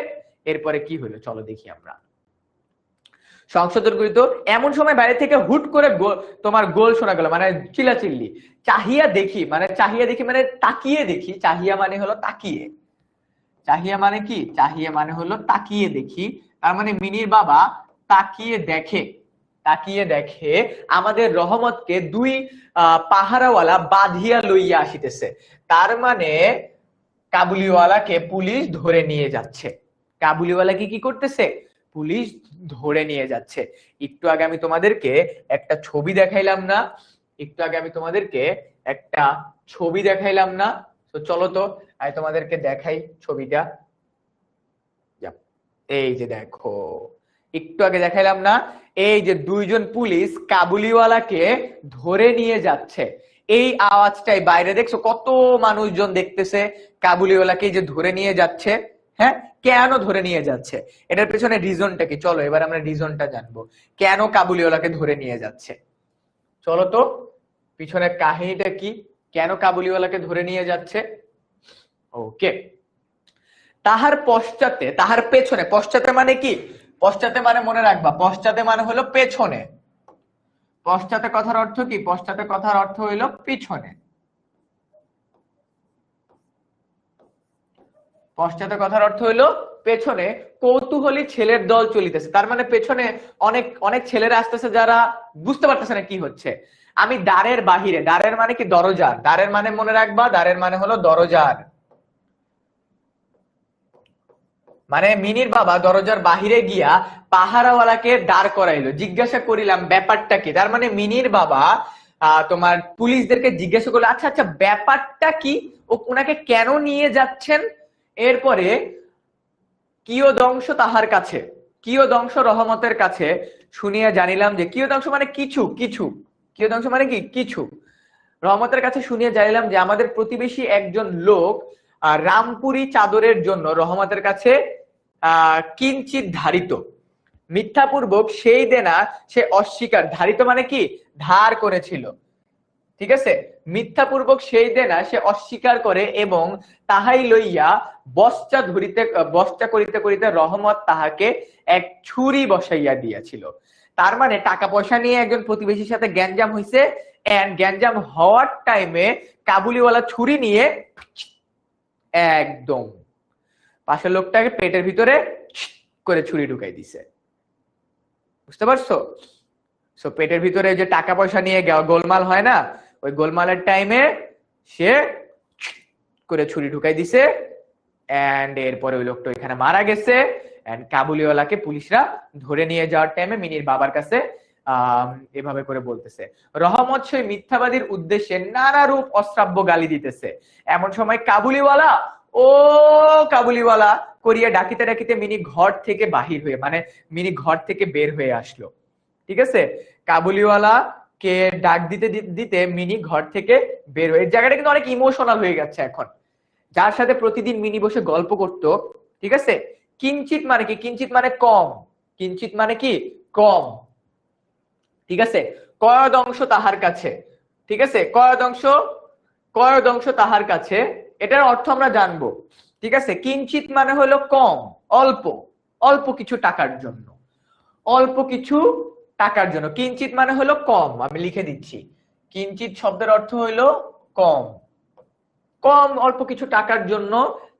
এরপরে কি হলো চলো দেখি আমরা। সংশোধন করিত, এমন সময় বাইরে থেকে হুট করে তোমার গোল শোনা গেল, মানে চিল্লাচিল্লি। চাহিয়া দেখি, মানে চাহিয়া দেখি মানে তাকিয়ে দেখি, চাহিয়া মানে হলো তাকিয়ে, চাহিয়া মানে কি? চাহিয়া মানে হলো তাকিয়ে দেখি। তার মানে মিনির বাবা তাকিয়ে দেখে, তাকিয়ে দেখে আমাদের রহমতকে দুই পাহারাওয়ালা বাঁধিয়া লইয়া আসিতেছে। তার মানে কাবুলিওয়ালাকে পুলিশ ধরে নিয়ে যাচ্ছে। কাবুলিওয়ালাকে কি করতেছে? পুলিশ ধরে নিয়ে যাচ্ছে। একটু আগে আমি তোমাদেরকে একটা ছবি দেখাইলাম না? একটু আগে আমি তোমাদেরকে একটা ছবি দেখাইলাম না? তো চলো তো আমি তোমাদেরকে দেখাই ছবিটা। এই যে দেখো, একটু আগে দেখাইলাম না? এই যে দুইজন পুলিশ কাবুলিওয়ালাকে ধরে নিয়ে যাচ্ছে। এই আওয়াজটাই বাইরে দেখছো কত মানুষজন দেখতেছে কাবুলিওয়ালাকে যে ধরে নিয়ে যাচ্ছে। হ্যাঁ, কেন ধরে নিয়ে যাচ্ছে? এটার পেছনে রিজনটা কি? চলো এবার আমরা রিজনটা জানবো, কেন কাবুলিওয়ালাকে ধরে নিয়ে যাচ্ছে। চলো তো পিছনের কাহিনীটা কি, কেন কাবুলিওয়ালাকে ধরে নিয়ে যাচ্ছে। ওকে, তাহার পশ্চাতে, তাহার পেছনে, পশ্চাতে মানে কি? পশ্চাতে মানে মনে রাখবা, পশ্চাতে মানে হলো পেছনে। পশ্চাতে কথার অর্থ কি? পশ্চাতে কথার অর্থ হইলো পিছনে। পশ্চাতে কথার অর্থ হইলো পেছনে কৌতূহলী ছেলের দল চলিতেছে। তার মানে পেছনে অনেক অনেক ছেলেরা আসতেছে যারা বুঝতে পারতেছে না কি হচ্ছে। আমি দ্বারের বাহিরে, দ্বারের মানে কি? দরজার। দ্বারের মানে মনে রাখবা, দ্বারের মানে হলো দরজার। মানে মিনির বাবা দরজার বাহিরে গিয়া পাহারাওয়ালাকে দাঁড় করাইলো, জিজ্ঞাসা করিলাম ব্যাপারটা কি। তার মানে মিনির বাবা তোমার পুলিশদেরকে জিজ্ঞাসা করলো, আচ্ছা আচ্ছা ব্যাপারটা কি, ও ওনাকে কেন নিয়ে যাচ্ছেন। এরপরে কিয়দংশ তাহার কাছে, কিয়দংশ রহমতের কাছে শুনিয়া জানিলাম যে, কিয়দংশ মানে কিছু, কিছু, কিয়দংশ মানে কি? কিছু। রহমতের কাছে শুনিয়া জানিলাম যে আমাদের প্রতিবেশী একজন লোক রামপুরি চাদরের জন্য রহমতের কাছে কিঞ্চিত ধারিত, মিথ্যাপূর্বক সেই দেনা সে অস্বীকার, ধারিত মানে কি? ধার করেছিল। ঠিক আছে, মিথ্যাপূর্বক সেই দেনা সে অস্বীকার করে এবং তাহাই লইয়া বস্তা করিতে করিতে রহমত তাহাকে এক ছুরি বসাইয়া দিয়াছিল। তার মানে টাকা পয়সা নিয়ে একজন প্রতিবেশীর সাথে গ্যাঞ্জাম হইছে, এন্ড গ্যাঞ্জাম হওয়ার টাইমে কাবুলিওয়ালা ছুরি নিয়ে একদম পাশের লোকটাকে পেটের ভিতরে করে ছুরি ঢুকাই দিছে। বুঝতে পারছো? সো পেটের ভিতরে যে টাকা পয়সা নিয়ে গোলমাল হয় না, ওই গোলমালের টাইমে সে করে ছুরি ঢুকাই দিছে, এন্ড এরপরে ওই লোকটা ওইখানে মারা গেছে। এন্ড কাবুলিওয়ালাকে পুলিশরা ধরে নিয়ে যাওয়ার টাইমে মিনির বাবার কাছে এভাবে করে বলতেছে, রহমত সেই মিথ্যাবাদীর উদ্দেশ্যে নানা রূপ অশ্রাব্য গালি দিতেছে। এমন সময় কাবুলিওয়ালা, ও কাবুলিওয়ালা করিয়া ডাকিতে ডাকিতে মিনি ঘর থেকে বাহির হয়ে, মানে মিনি ঘর থেকে বের হয়ে আসলো। ঠিক আছে, কাবুলিওয়ালা কে ডাক দিতে দিতে মিনি ঘর থেকে বের হয়ে, জায়গাটা কিন্তু অনেক ইমোশনাল হয়ে গেছে এখন। যার সাথে প্রতিদিন মিনি বসে গল্প করতো, ঠিক আছে। কিঞ্চিত মানে কি? কিঞ্চিত মানে কম, কিঞ্চিত মানে কি? কম। ঠিক আছে, কয়দংশ তাহার কাছে, ঠিক আছে, কয়দংশ, কয়দংশ তাহার কাছে, এটার অর্থ আমরা জানবো। ঠিক আছে, কিঞ্চিত মানে হলো কম, অল্প, অল্প কিছু টাকার জন্য, অল্প কিছু টাকার জন্য। কিঞ্চিত মানে হলো কম, আমি লিখে দিচ্ছি, কিঞ্চিত শব্দের অর্থ হইলো কম, কম অল্প কিছু টাকার জন্য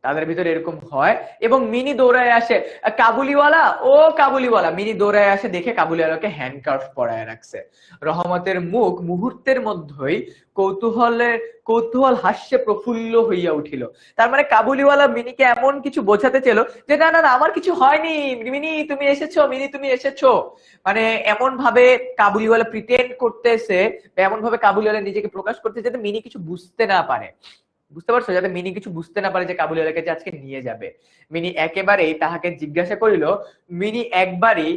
তাদের ভিতরে এরকম হয়। এবং মিনি দৌড়ায় আসে, কাবুলিওয়ালা ও কাবুলিওয়ালা, মিনি দৌড়ায় আসে, দেখে কাবুলিওয়ালাকে হ্যান্ডকাফ পরায় রাখছে। রহমতের মুখ মুহূর্তের মধ্যেই কৌতূহল হাস্যে প্রফুল্ল হইয়া উঠিল। তার মানে কাবুলিওয়ালা মিনিকে এমন কিছু বোঝাতে চেল যে না না না, আমার কিছু হয়নি, মিনি তুমি এসেছো, মিনি তুমি এসেছো। মানে এমন ভাবে কাবুলিওয়ালা প্রিটেন্ড করতেছে, এমন ভাবে কাবুলিওয়ালা নিজেকে প্রকাশ করতে যাতে মিনি কিছু বুঝতে না পারে। বুঝতে পারছো? যাতে মিনি কিছু বুঝতে না পারে যে কাবুলিওয়ালাকে যে আজকে নিয়ে যাবে। মিনি একেবারেই তাহাকে জিজ্ঞাসা করিল, মিনি একবারেই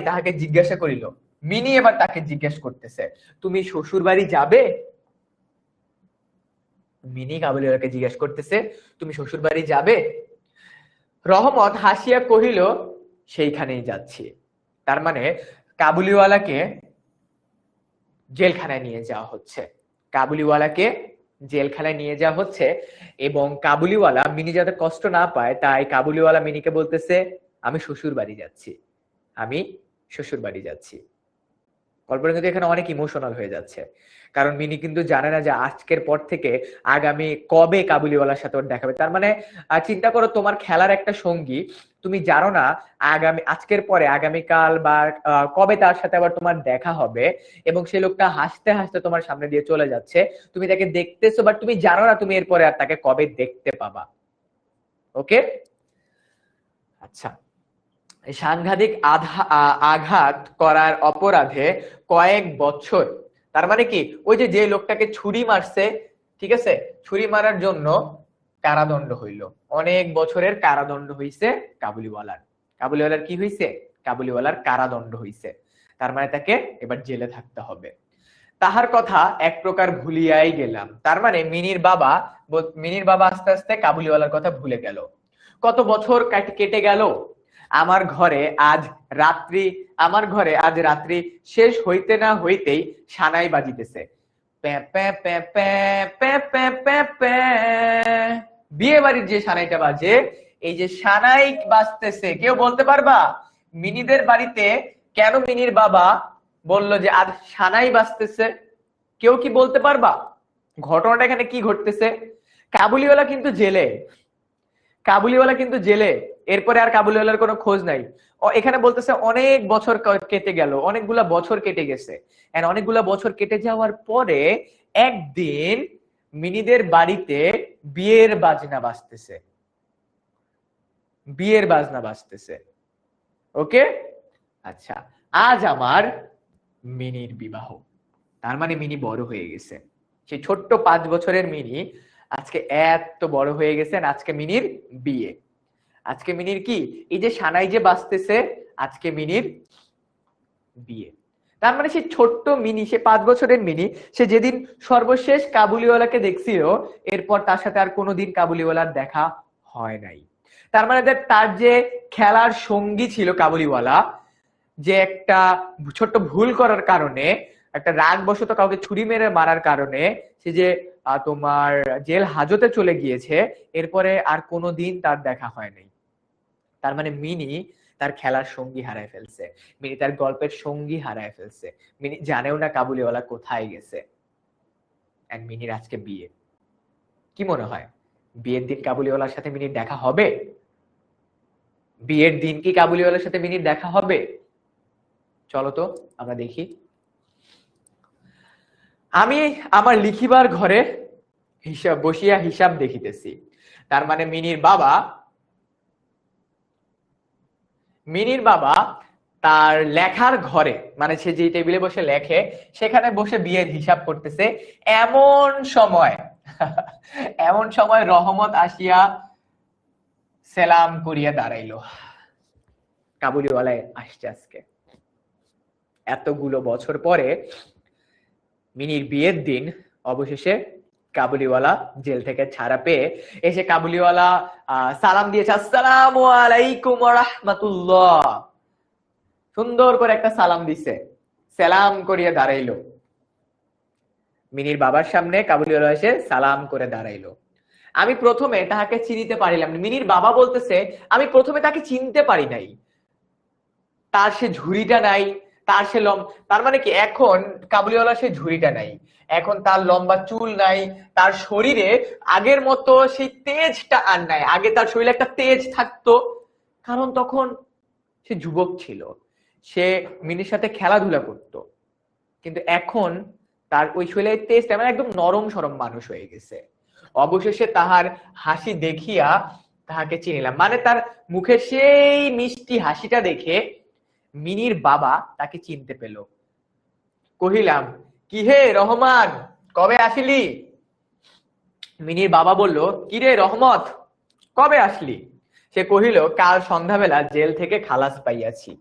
তাহাকে জিজ্ঞাসা করিল, মিনি এবার তাকে জিজ্ঞেস করতেছে, তুমি শ্বশুর বাড়ি যাবে? মিনি কাবুলিওয়ালাকে জিজ্ঞেস করতেছে, তুমি শ্বশুর বাড়ি যাবে? রহমত হাসিয়া কহিল, সেইখানেই যাচ্ছি। তার মানে কাবুলিওয়ালাকে জেলখানায় নিয়ে যাওয়া হচ্ছে, কাবুলিওয়ালাকে জেলখানায় নিয়ে যাওয়া হচ্ছে। এবং কাবুলিওয়ালা মিনি যাতে কষ্ট না পায় তাই কাবুলিওয়ালা মিনিকে বলতেছে, আমি শ্বশুর বাড়ি যাচ্ছি, আমি শ্বশুর বাড়ি যাচ্ছি। গল্পটা কিন্তু এখানে অনেক ইমোশনাল হয়ে যাচ্ছে, কারণ মিনি কিন্তু জানে না যে আজকের পর থেকে আগামী কবে কাবুলিওয়ালার সাথে ওর দেখা হবে। তার মানে চিন্তা করো, তোমার খেলার একটা সঙ্গী, তুমি জানো না আজকের পরে আগামীকাল বা কবে তার সাথে আবার তোমার দেখা হবে, এবং সেই লোকটা হাসতে হাসতে তোমার সামনে দিয়ে চলে যাচ্ছে, তুমি তাকে দেখতেছো বাট তুমি জানো না তুমি এরপরে আর তাকে কবে দেখতে পাবা। ওকে, আচ্ছা। সাংঘাতিক আঘাত করার অপরাধে কয়েক বছর, তার মানে কি ওই যে লোকটাকে ছুরি মারছে, ঠিক আছে, ছুরি মারার জন্য কারাদণ্ড হইল, অনেক বছরের কারাদণ্ড হইছে কাবুলিওয়ালার কি হইছে? কাবুলিওয়ালার কারাদণ্ড হইছে। তার মানে তাকে এবার জেলে থাকতে হবে। তাহার কথা এক প্রকার ভুলিয়াই গেলাম। তার মানে মিনির বাবা আস্তে আস্তে কাবুলিওয়ালার কথা ভুলে গেল। কত বছর কেটে গেল। আমার ঘরে আজ রাত্রি শেষ হইতে না হইতেই সানাই বাজিতেছে, বিয়ে বাড়ির যে সানাইটা বাজে, এই যে সানাই বাজতেছে, কেউ বলতে পারবা মিনিদের বাড়িতে কেন মিনির বাবা বলল যে আজ সানাই বাজতেছে? কেউ কি বলতে পারবা ঘটনাটা এখানে কি ঘটতেছে? কাবুলিওয়ালা কিন্তু জেলে, এরপরে আর কাবুলিওয়ালার কোনো খোঁজ নাই। এখানে বলতেছে অনেক বছর কেটে গেল, অনেকগুলা বছর কেটে গেছে। অনেকগুলা বছর কেটে যাওয়ার পরে একদিন মিনিদের বাড়িতে বিয়ের বাজনা বাজতেছে। ওকে, আচ্ছা, আজ আমার মিনির বিবাহ। তার মানে মিনি বড় হয়ে গেছে, সেই ছোট্ট 5 বছরের মিনি আজকে এত বড় হয়ে গেছেন। আজকে মিনির বিয়ে, আজকে মিনির কি, এই যে সানাই যে বাজতেছে, আজকে মিনির বিয়ে। তার মানে সেই ছোট্ট মিনি, সে 5 বছরের মিনি, সে যেদিন সর্বশেষ কাবুলিওয়ালাকে দেখছিল, এরপর তার সাথে আর কোনোদিন কাবুলিওয়ালার দেখা হয় নাই। তার মানে তার যে খেলার সঙ্গী ছিল কাবুলিওয়ালা, যে একটা ছোট্ট ভুল করার কারণে, একটা রাগ বশত কাউকে ছুরি মেরে মারার কারণে সে যে তোমার জেল হাজতে চলে গিয়েছে, এরপরে আর কোনোদিন তার দেখা হয় নাই। তার মানে মিনি তার খেলার সঙ্গী হারায় ফেলছে, মিনি তার গল্পের সঙ্গী হারায় ফেলছে, মিনি জানেও না কাবুলিওয়ালা কোথায় গেছে। এন্ড মিনির আজকে বিয়ে। কি মনে হয় বিয়ের দিন কাবুলিওয়ালার সাথে মিনির দেখা হবে? বিয়ের দিন কি কাবুলিওয়ালার সাথে মিনির দেখা হবে? চলো তো আমরা দেখি। আমি আমার লিখিবার ঘরে বসিয়া হিসাব দেখিতেছি। তার মানে মিনির বাবা তার লেখার ঘরে, মানে সে যে টেবিলে বসে লেখে, সেখানে বসে বিয়ের হিসাব করতেছে। এমন সময় রহমত আসিয়া সালাম করিয়া দাঁড়াইল। কাবুলিওয়ালায় আসছে আজকে, এতগুলো বছর পরে মিনির বিয়ের দিন অবশেষে কাবুলিওয়ালা জেল থেকে ছাড়া পেয়ে এসে কাবুলিওয়ালা সালাম দিয়েছে, আসসালামু আলাইকুম ওয়া রাহমাতুল্লাহ। সুন্দর করে একটা সালাম দিছে, সালাম করিয়া দাঁড়াইলো। মিনির বাবার সামনে কাবুলিওয়ালা এসে সালাম করে দাঁড়াইলো। আমি প্রথমে তাহাকে চিনিতে পারিলাম না। মিনির বাবা বলতেছে, আমি প্রথমে তাকে চিনতে পারি নাই, তার সে ঝুড়িটা নাই, তার সে তার মানে কি এখন কাবুলিওয়ালা সে ঝুড়িটা নাই, এখন তার লম্বা চুল নাই, তার শরীরে আগের মতো সেই তেজটা আর নাই। আগে তার শরীরে একটা তেজ থাকতো, কারণ তখন সে যুবক ছিল, সে মিনির সাথে খেলাধুলা করত। কিন্তু এখন তার ওই শরীরের তেজটা মানে একদম নরম সরম মানুষ হয়ে গেছে। অবশেষে তাহার হাসি দেখিয়া তাহাকে চিনিলাম, মানে তার মুখের সেই মিষ্টি হাসিটা দেখে মিনির বাবা তাকে চিনতে পেল। কহিলাম, কি হে রহমান, কবে আসিলি? মিনির বাবা বলল, কি রে রহমত, কবে আসলি? সে কহিল, কাল সন্ধ্যাবেলা জেল থেকে খালাস পাইয়াছি।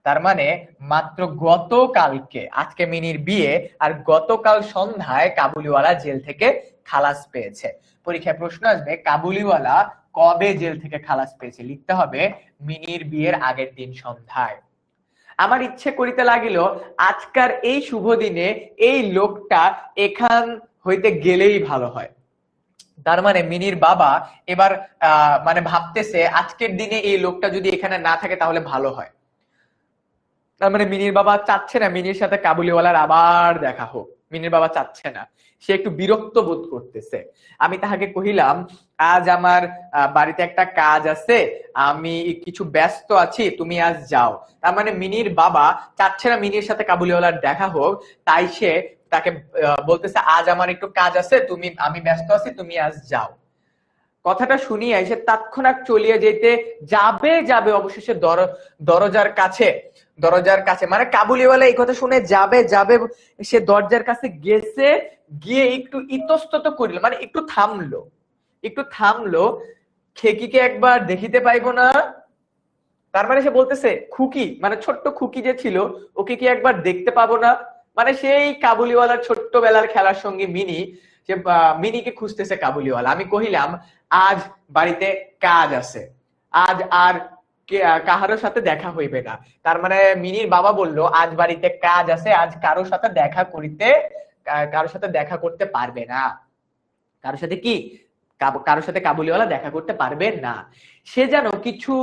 তার মানে মাত্র গতকালকে, আজকে মিনির বিয়ে, আর গতকাল সন্ধ্যায় কাবুলিওয়ালা জেল থেকে খালাস পেয়েছে। পরীক্ষায় প্রশ্ন আসবে, কাবুলিওয়ালা কবে জেল থেকে খালাস পেয়েছে? লিখতে হবে মিনির বিয়ের আগের দিন সন্ধ্যায়। আমার ইচ্ছে করিতে লাগিল আজকার এই শুভ দিনে এই লোকটা এখান হইতে গেলেই ভালো হয়। তার মানে মিনির বাবা এবার মানে ভাবতেছে আজকের দিনে এই লোকটা যদি এখানে না থাকে তাহলে ভালো হয়। তার মানে মিনির বাবা চাচ্ছে না মিনির সাথে কাবুলিওয়ালার আবার দেখা হোক, মিনির বাবা চাচ্ছে না, সে একটু বিরক্ত বোধ করতেছে। আমি তাহাকে কহিলাম, আজ আমার বাড়িতে একটা কাজ আছে, আমি কিছু ব্যস্ত আছি, তুমি আজ যাও। তার মানে মিনির বাবা চাচ্ছে না মিনির সাথে কাবুলিওয়ালার দেখা হোক, তাই সে তাকে বলতেছে, আজ আমার একটু কাজ আছে, আমি ব্যস্ত আছি, তুমি আজ যাও। কথাটা শুনিয়া সে তৎক্ষণাৎ চলিয়া যেতে যাবে অবশেষে দরজার কাছে মানে কাবুলিওয়ালা এই কথা শুনে যাবে, সে দরজার কাছে গেছে, গিয়ে একটু ইতস্তত করিল, মানে একটু থামলো, খেকিকে একবার দেখিতে পাইবো না? তার মানে সে বলতেছে, খুকি মানে ছোট্ট খুকি যে ছিল, ওকে কি একবার দেখতে পাবো না? মানে সেই কাবুলিওয়ালার ছোট্টবেলার খেলার সঙ্গী মিনি, সে মিনিকে খুঁজতেছে কাবুলিওয়ালা। আমি কহিলাম, আজ বাড়িতে কাজ আছে, আজ আর কাহারোর সাথে দেখা হইবে না। তার মানে মিনির বাবা বলল, আজ বাড়িতে কাজ আছে, আজ কারোর সাথে দেখা করতে পারবে না। কারোর সাথে কি? কারোর সাথে কাবুলিওয়ালা দেখা করতে পারবে না। সে যেন কিছু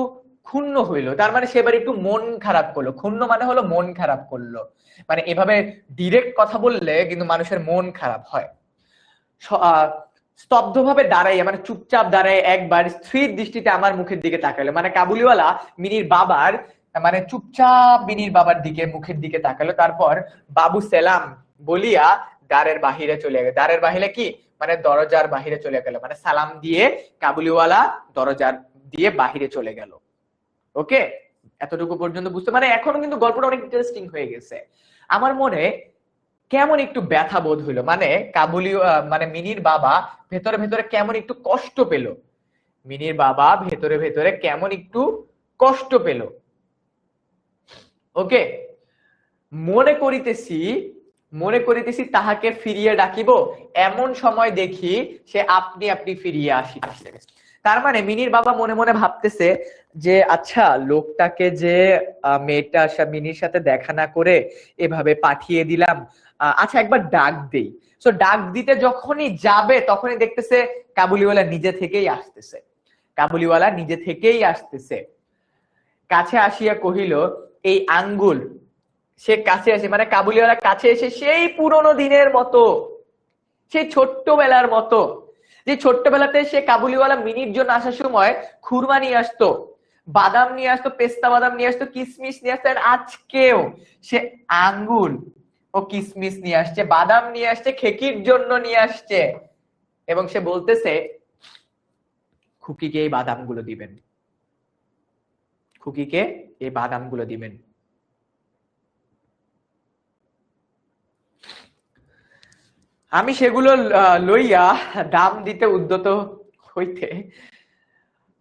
ক্ষুণ্ণ হইলো, তার মানে সে এবার একটু মন খারাপ করলো। ক্ষুণ্ণ মানে হলো মন খারাপ করলো, মানে এভাবে ডিরেক্ট কথা বললে কিন্তু মানুষের মন খারাপ হয়। স্তব্ধভাবে দাঁড়াইয়া মানে চুপচাপ দাঁড়ায় একবার স্থির দৃষ্টিতে আমার মুখের দিকে তাকালো, মানে কাবুলিওয়ালা মিনির বাবার মানে চুপচাপ মিনির বাবার দিকে মুখের দিকে তাকালো। তারপর বাবু সেলাম বলিয়া দ্বারের বাহিরে চলে গেল। দ্বারের বাহিরে কি মানে দরজার বাহিরে চলে গেল, মানে সালাম দিয়ে কাবুলিওয়ালা দরজার দিয়ে বাহিরে চলে গেল। ওকে, এতটুকু পর্যন্ত বুঝতে, মানে এখনো কিন্তু গল্পটা অনেক ইন্টারেস্টিং হয়ে গেছে। আমার মনে কেমন একটু ব্যথা বোধ হইলো, মানে মানে মিনির বাবা ভেতরে ভেতরে কেমন একটু কষ্ট পেল, মিনির বাবা ভেতরে ভেতরে কেমন একটু কষ্ট পেল। ওকে, মনে করিতেছি তাহাকে ফিরিয়ে ডাকিব, এমন সময় দেখি সে আপনি আপনি ফিরিয়ে আসিতেছে। তার মানে মিনির বাবা মনে মনে ভাবতেছে যে আচ্ছা, লোকটাকে যে মেয়েটা মিনির সাথে দেখা না করে এভাবে পাঠিয়ে দিলাম, আচ্ছা একবার ডাক দেই। সো ডাক দিতে যখনই যাবে তখনই দেখতেছে কাবুলিওয়ালা নিজে থেকেই আসতেছে। কাছে আসিয়া কহিল, এই আঙ্গুল। সে কাছে আসে মানে কাবুলিওয়ালা কাছে এসে সেই পুরনো দিনের মতো, সেই ছোট্টবেলার মতো, যে ছোট্টবেলাতে সে কাবুলিওয়ালা মিনির জন্য আসার সময় খুরমা নিয়ে আসতো, বাদাম নিয়ে আসতো, পেস্তা বাদাম নিয়ে আসতো, কিসমিস নিয়ে আসতো, আজকেও সে আঙ্গুল ও কিসমিস নিয়ে আসছে, বাদাম নিয়ে আসছে, খেকির জন্য নিয়ে আসছে। এবং সে বলতেছে, খুকিকে এই বাদামগুলো দিবেন, খুকিকে এই বাদামগুলো দিবেন। আমি সেগুলো লইয়া দাম দিতে উদ্যত হইতে,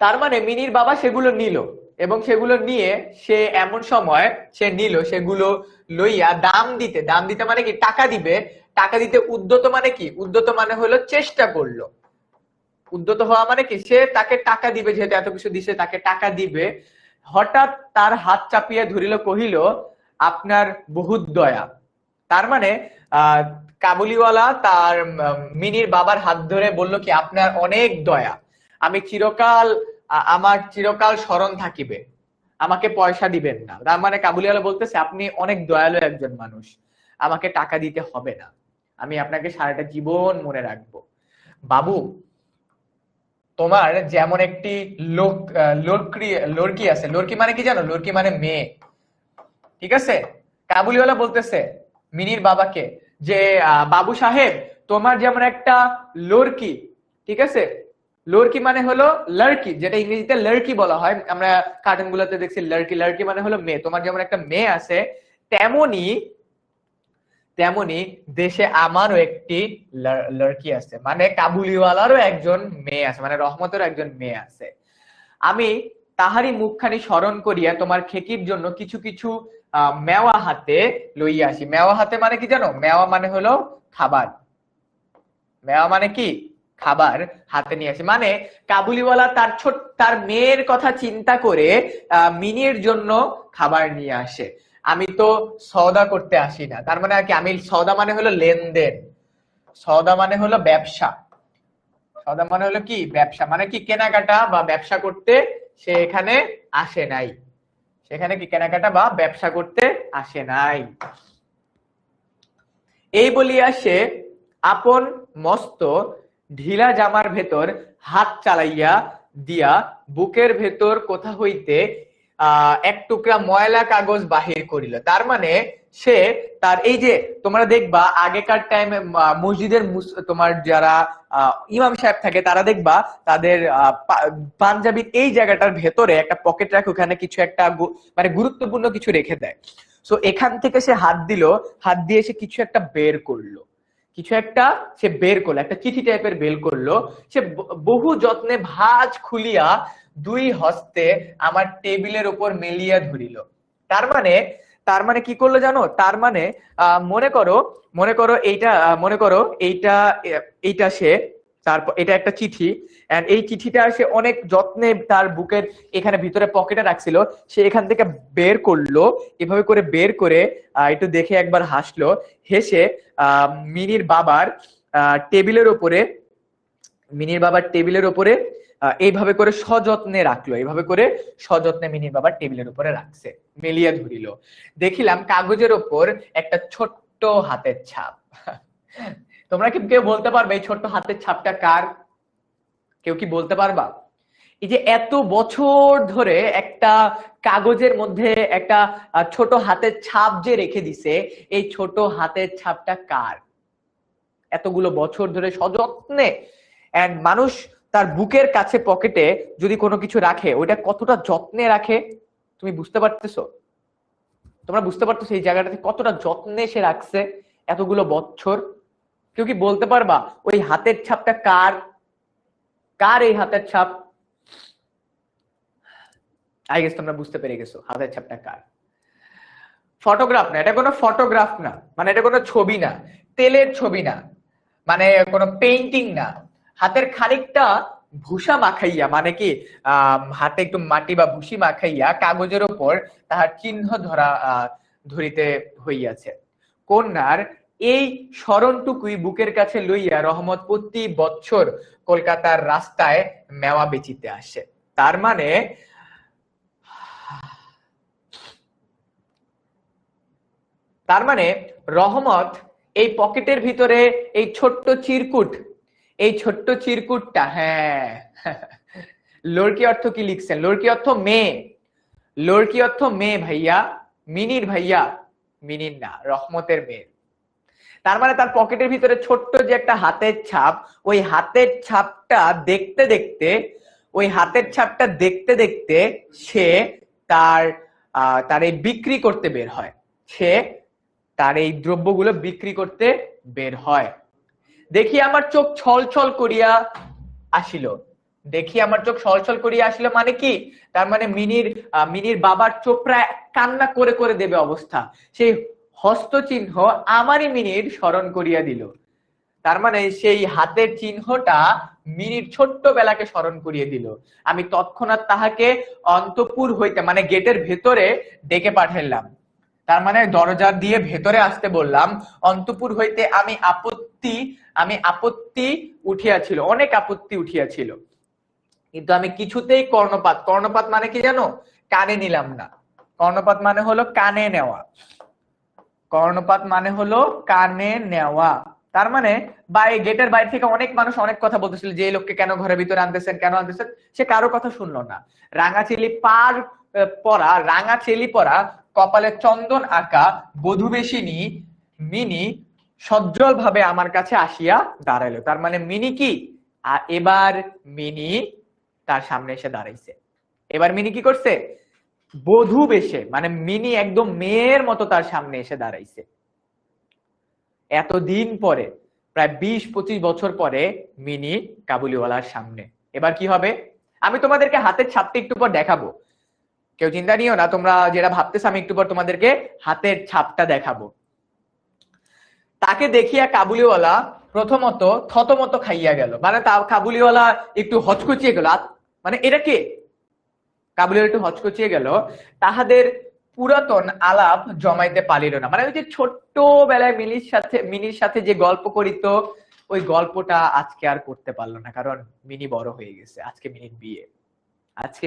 তার মানে মিনির বাবা সেগুলো নিল, এবং সেগুলো নিয়ে সে এমন সময় সে নিল সেগুলো লইয়া দাম দিতে মানে কি টাকা দিতে উদ্যত, মানে কি উদ্যত মানে হলো চেষ্টা করলো, উদ্যত হওয়া মানে কি সে তাকে টাকা দিবে, যেহেতু এত কিছু দিছে তাকে টাকা দিবে। হঠাৎ তার হাত চাপিয়ে ধরিল, কহিল, আপনার বহুত দয়া। তার মানে কাবুলিওয়ালা তার মিনির বাবার হাত ধরে বলল কি, আপনার অনেক দয়া, আমার চিরকাল স্মরণ থাকিবে, আমাকে পয়সা দিবেন না। তার মানে কাবুলিওয়ালা বলতেছে আপনি অনেক দয়ালু একজন মানুষ, আমাকে টাকা দিতে হবে না, আমি আপনাকে সারাটা জীবন মনে রাখবো। বাবু, তোমার যেমন একটি লোক লড়কি আছে, লড়কি মানে কি জানো? লড়কি মানে মেয়ে, ঠিক আছে? কাবুলিওয়ালা বলতেছে মিনির বাবাকে যে বাবু সাহেব, তোমার যেমন একটা লড়কি, ঠিক আছে, লড়কি মানে হলো লড়কি, যেটা ইংরেজিতে লড়কি বলা হয়, আমরা কার্টুন গুলোতে দেখছি লড়কি, লড়কি মানে হলো মেয়ে, তোমার যেমন একটা মেয়ে আছে, তেমনি তেমনি দেশে আমারও একটি লড়কি আছে, মানে কাবুলিওয়ালারও একজন মেয়ে আছে, মানে রহমতেরও একজন মেয়ে আছে। আমি তাহারই মুখখানি স্মরণ করিয়া তোমার খেকির জন্য কিছু কিছু মেওয়া হাতে লইয়া আসি। মেওয়া হাতে মানে কি জানো? মেওয়া মানে হলো খাবার, মেওয়া মানে কি? খাবার হাতে নিয়ে আসি, মানে কাবুলিওয়ালা তার মেয়ের কথা চিন্তা করে মিনির জন্য খাবার নিয়ে আসে। আমি তো সওদা করতে আসি না, তার মানে কি, আমি সওদা মানে হলো লেনদেন, সওদা মানে হলো ব্যবসা, সওদা মানে হলো কি? ব্যবসা, মানে কি কেনাকাটা বা ব্যবসা করতে সে এখানে আসে নাই, সেখানে কি কেনাকাটা বা ব্যবসা করতে আসে নাই। এই বলিয়া সে আপন মস্ত ঢিলা জামার ভেতর হাত চালাইয়া দিয়া বুকের ভেতর কোথা হইতে এক টুকরা ময়লা কাগজ বাহির করিল। তার মানে সে তার এই যে, তোমরা দেখবা আগেকার টাইমে মসজিদের তোমার যারা ইমাম সাহেব থাকে তারা দেখবা তাদের পাঞ্জাবির এই জায়গাটার ভেতরে একটা পকেট রাখে, ওখানে কিছু একটা মানে গুরুত্বপূর্ণ কিছু রেখে দেয়। সো এখান থেকে সে হাত দিল, হাত দিয়ে সে কিছু একটা বের করলো, কিছু একটা সে বের করলো, একটা চিঠি টাইপের বের করলো। সে বহু যত্নে ভাঁজ খুলিয়া দুই হস্তে আমার টেবিলের উপর মেলিয়া ধরিল। তার মানে কি করলো জানো? তার মানে মনে করো এইটা, মনে করো এইটা সে, তারপর এটা একটা চিঠি, এন্ড এই চিঠিটা সে অনেক যত্নে তার বুকের এখানে ভিতরে পকেটে রাখছিল, সে এখান থেকে বের করলো, এভাবে করে বের করে একটু দেখে একবার হাসলো, হেসে মিনির বাবার টেবিলের উপরে, মিনির বাবার টেবিলের উপরে এইভাবে করে সযত্নে রাখলো, এইভাবে করে সযত্নে মিনির বাবার টেবিলের উপরে রাখছে, মেলিয়া ধরিল। দেখিলাম কাগজের উপর একটা ছোট্ট হাতের ছাপ। তোমরা কি কেউ বলতে পারবে এই ছোট্ট হাতের ছাপটা কার? কেউ কি বলতে পারবা? এই যে এত বছর ধরে একটা কাগজের মধ্যে একটা ছোট হাতের ছাপ যে রেখে দিছে, এই ছোট হাতের ছাপটা কার? এতগুলো বছর ধরে সযত্নে, এন্ড মানুষ তার বুকের কাছে পকেটে যদি কোনো কিছু রাখে, ওইটা কতটা যত্নে রাখে, তুমি বুঝতে পারতেছো? তোমরা বুঝতে পারতেছো এই জায়গাটাতে কতটা যত্নে সে রাখছে এতগুলো বছর? কেউ কি বলতে পারবা ওই হাতের ছাপটা কার? কার এই হাতের ছাপ? আই গেস তোমরা বুঝতে পেরে গেছো হাতের ছাপটা কার। ফটোগ্রাফ না, এটা কোনো ফটোগ্রাফ না, মানে এটা কোনো ছবি না, তেলের ছবি না, মানে কোনো পেইন্টিং না। হাতের খানিকটা ভুসা মাখাইয়া, মানে কি হাতে একটু মাটি বা ভুসি মাখাইয়া কাগজের উপর তাহার চিহ্ন ধরিতে হইয়াছে। কন্যার এই স্মরণটুকুই বুকের কাছে লইয়া রহমত প্রতি বছর কলকাতার রাস্তায় মেওয়া বেচিতে আসে। তার মানে রহমত এই পকেটের ভিতরে এই ছোট্ট চিরকুটটা, হ্যাঁ, লড়কি অর্থ কি লিখছেন? লড়কি অর্থ মেয়ে, লড়কি অর্থ মেয়ে ভাইয়া, মিনির ভাইয়া, মিনির না, রহমতের মেয়ে। তার মানে তার পকেটের ভিতরে ছোট্ট যে একটা হাতের ছাপ, ওই হাতের ছাপটা দেখতে দেখতে, ওই হাতের ছাপটা দেখতে দেখতে সে তার তার এই বিক্রি করতে বের হয়, সে তার এই দ্রব্যগুলো বিক্রি করতে বের হয়। দেখি আমার চোখ ছলছল করিয়া আসিল, দেখি আমার চোখ ছলছল করিয়া আসিল মানে কি? তার মানে মিনির বাবার চোখ প্রায় কান্না করে করে দেবে অবস্থা, সেই হস্তচিহ্ন আমারই মিনির স্মরণ করিয়া দিল। তার মানে সেই হাতের চিহ্নটা মিনির ছোট্টবেলাকে স্মরণ করিয়ে দিল। আমি তৎক্ষণাৎ তাহাকে অন্তঃপুর হইতে, মানে গেটের ভেতরে ডেকে পাঠাইলাম, তার মানে দরজা দিয়ে ভেতরে আসতে বললাম। অন্তঃপুর হইতে আমি আপত্তি উঠিয়াছিল, অনেক আপত্তি উঠিয়াছিল, কিন্তু আমি কিছুতেই কর্ণপাত মানে কি জানো? কানে নিলাম না। কর্ণপাত মানে হলো কানে নেওয়া, কর্ণপাত মানে হলো কানে নেওয়া। তার মানে গেটের বাইরে থেকে অনেক মানুষ অনেক কথা বলতেছিল যে এই লোককে কেন ঘরের ভিতরে আনতেছেন, কেন আনতেছেন, সে কারো কথা শুনলো না। রাঙা চেলি পরা কপালে চন্দন আঁকা বধূবেশিনী মিনি সজ্জল ভাবে আমার কাছে আসিয়া দাঁড়াইলো। তার মানে মিনি কি, এবার মিনি তার সামনে এসে দাঁড়াইছে। এবার মিনি কি করছে, বধূ বেশে, মানে মিনি একদম মেয়ের মতো তার সামনে এসে দাঁড়াইছে। এতদিন পরে, প্রায় 20-25 বছর পরে মিনি কাবুলিওয়ালার সামনে। এবার কি হবে, আমি তোমাদেরকে হাতের ছাপটা একটু পর দেখাবো, কেউ চিন্তা নিও না, তোমরা যেটা ভাবতেছ আমি একটু পর তোমাদেরকে হাতের ছাপটা দেখাবো। তাকে দেখিয়া কাবুলিওয়ালা প্রথমত থতমত খাইয়া গেল, মানে কাবুলিওয়ালা একটু হচকুচিয়ে গেল, মানে এটা কে, কাবুলিওয়ালা একটু হচকুচিয়ে গেল। তাহাদের পুরাতন আলাপ জমাইতে পারিল না, মানে ওই যে ছোট্টবেলায় মিনির সাথে যে গল্প করিত, ওই গল্পটা আজকে আর করতে পারলো না, কারণ মিনি বড় হয়ে গেছে। আজকে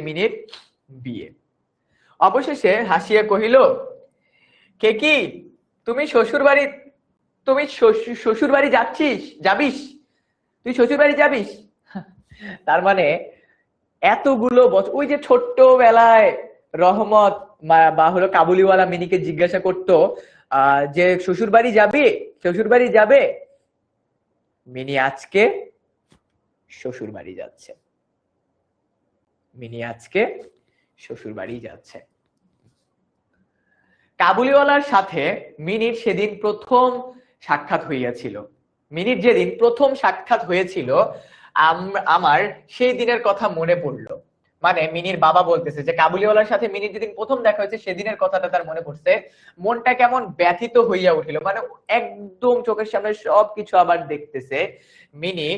মিনির বিয়ে। অবশেষে হাসিয়া কহিল, কে কি, তুমি শ্বশুর বাড়ি যাবিস, তুই শ্বশুর বাড়ি যাবিস। তার মানে এতগুলো বছর, ওই যে ছোট্টবেলায় রহমত বা হলো কাবুলিওয়ালা মিনিকে জিজ্ঞাসা করতো যে শ্বশুর বাড়ি যাবে, মিনি আজকে শ্বশুর বাড়ি যাচ্ছে, কাবুলিওয়ালার সাথে মিনির সেদিন প্রথম সাক্ষাৎ হয়েছিল, আমার সেই দিনের কথা মনে পড়লো। মানে মিনির বাবা বলতেছে যে কাবুলিওয়ালার সাথে মিনির যেদিন প্রথম দেখা হয়েছে সেদিনের কথাটা তার মনে পড়ছে, মনটা কেমন ব্যথিত হইয়া উঠিল, মানে একদম চোখের সামনে সবকিছু আবার দেখতেছে। মিনি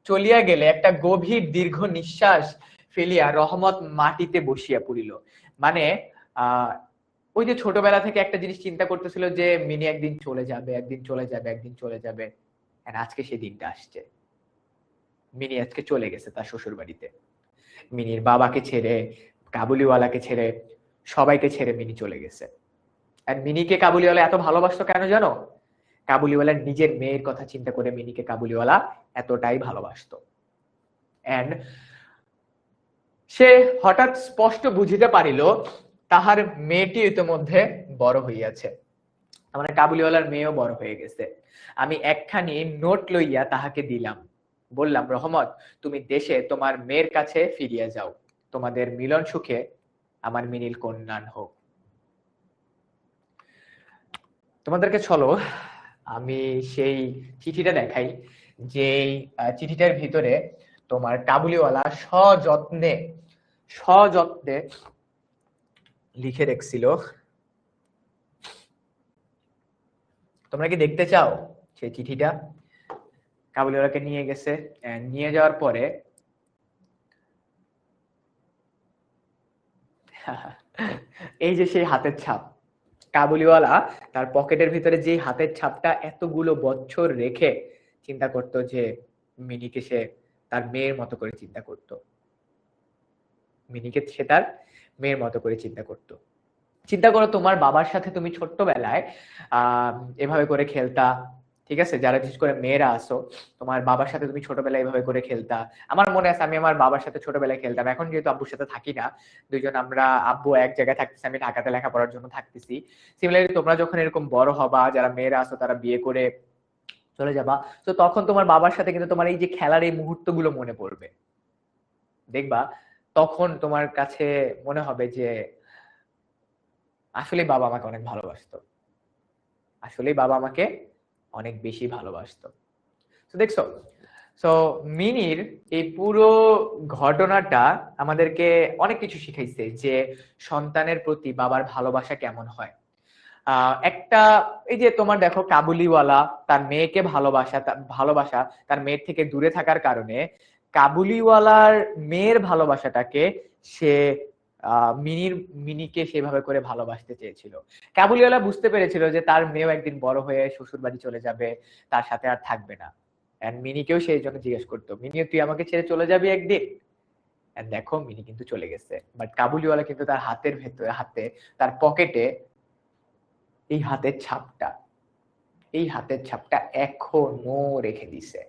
চলিয়া গেলে একটা গভীর দীর্ঘ নিঃশ্বাস ফেলিয়া রহমত মাটিতে বসিয়া পড়িল। মানে ওই যে ছোটবেলা থেকে একটা জিনিস চিন্তা করতেছিল যে মিনি একদিন চলে যাবে, আজকে সেই দিনটা আসছে। মিনি আজকে চলে গেছে তার শ্বশুর বাড়িতে, মিনির বাবাকে ছেড়ে, কাবুলিওয়ালাকে ছেড়ে, সবাইকে ছেড়ে মিনি চলে গেছে। আর মিনিকে কাবুলিওয়ালা এত ভালোবাসতো কেন জানো, কাবুলিওয়ালার নিজের মেয়ের কথা চিন্তা করে মিনিকে কাবুলিওয়ালা এতটাই ভালোবাসতো। এন্ড সে হঠাৎ স্পষ্ট বুঝিতে পারিল তাহার মেয়েটি ইতিমধ্যে বড় হইয়াছে, মানে কাবুলিওয়ালার মেয়েও বড় হয়ে গেছে। আমি একখানি নোট লইয়া তাহাকে দিলাম, বললাম, রহমত, তুমি দেশে তোমার মেয়ের কাছে ফিরিয়া যাও, তোমাদের মিলন সুখে আমার মিনিল কন্যান হোক। তোমাদেরকে চলো আমি সেই চিঠিটা দেখাই, যে চিঠিটার ভিতরে তোমার কাবুলিওয়ালা সযত্নে লিখে রেখেছিল। তোমরা কি দেখতে চাও সেই চিঠিটা? কাবুলিওয়ালাকে নিয়ে গেছে, নিয়ে যাওয়ার পরে এই যে সেই হাতের ছাপ, কাবুলিওয়ালা তার পকেটের ভিতরে যে হাতের ছাপটা এতগুলো বছর রেখে চিন্তা করতো যে মিনিকে সে তার মেয়ের মতো করে চিন্তা করতো, চিন্তা করো তোমার বাবার সাথে তুমি ছোট্টবেলায় এভাবে করে খেলতা, ঠিক আছে, যারা বিশেষ করে মেয়েরা আসো, তোমার বাবার সাথে তুমি ছোটবেলায় এভাবে করে খেলতা। আমার মনে আছে আমি আমার বাবার সাথে ছোটবেলায় খেলতাম, এখন যেহেতু আব্বুর সাথে থাকি না, দুইজন আমরা, আব্বু এক জায়গায় থাকতেছি, আমি ঢাকাতে লেখাপড়ার জন্য থাকতেছি। সিমিলারলি তোমরা যখন এরকম বড় হবা, যারা মেয়েরা আসো তারা বিয়ে করে চলে যাবা, তো তখন তোমার বাবার সাথে কিন্তু তোমার এই যে খেলার এই মুহূর্তগুলো মনে পড়বে, দেখবা তখন তোমার কাছে মনে হবে যে আসলে বাবা আমাকে অনেক ভালোবাসতো, অনেক বেশি ভালোবাসতো। তো দেখছো, সো মিনির এই পুরো ঘটনাটা আমাদেরকে অনেক কিছু শিখাইছে, যে সন্তানের প্রতি বাবার ভালোবাসা কেমন হয়। একটা, এই যে তোমার দেখো কাবুলিওয়ালা তার মেয়েকে ভালোবাসা তার মেয়ের থেকে দূরে থাকার কারণে কাবুলিওয়ালার মেয়ের ভালোবাসাটাকে সে মিনিকে সেভাবে করে ভালোবাসতে চেয়েছিল। কাবুলিওয়ালা বুঝতে পেরেছিল যে তার মেয়েও একদিন বড় হয়ে শ্বশুর বাড়ি চলে যাবে, তার সাথে আর থাকবে না। মিনিকেও সেই জন্য জিজ্ঞেস করতো, মিনি তুই আমাকে ছেড়ে চলে যাবি একদিন? দেখো মিনি কিন্তু চলে গেছে, বাট কাবুলিওয়ালা কিন্তু তার হাতের ভেতরে, তার পকেটে এই হাতের ছাপটা এখনো রেখে দিছে।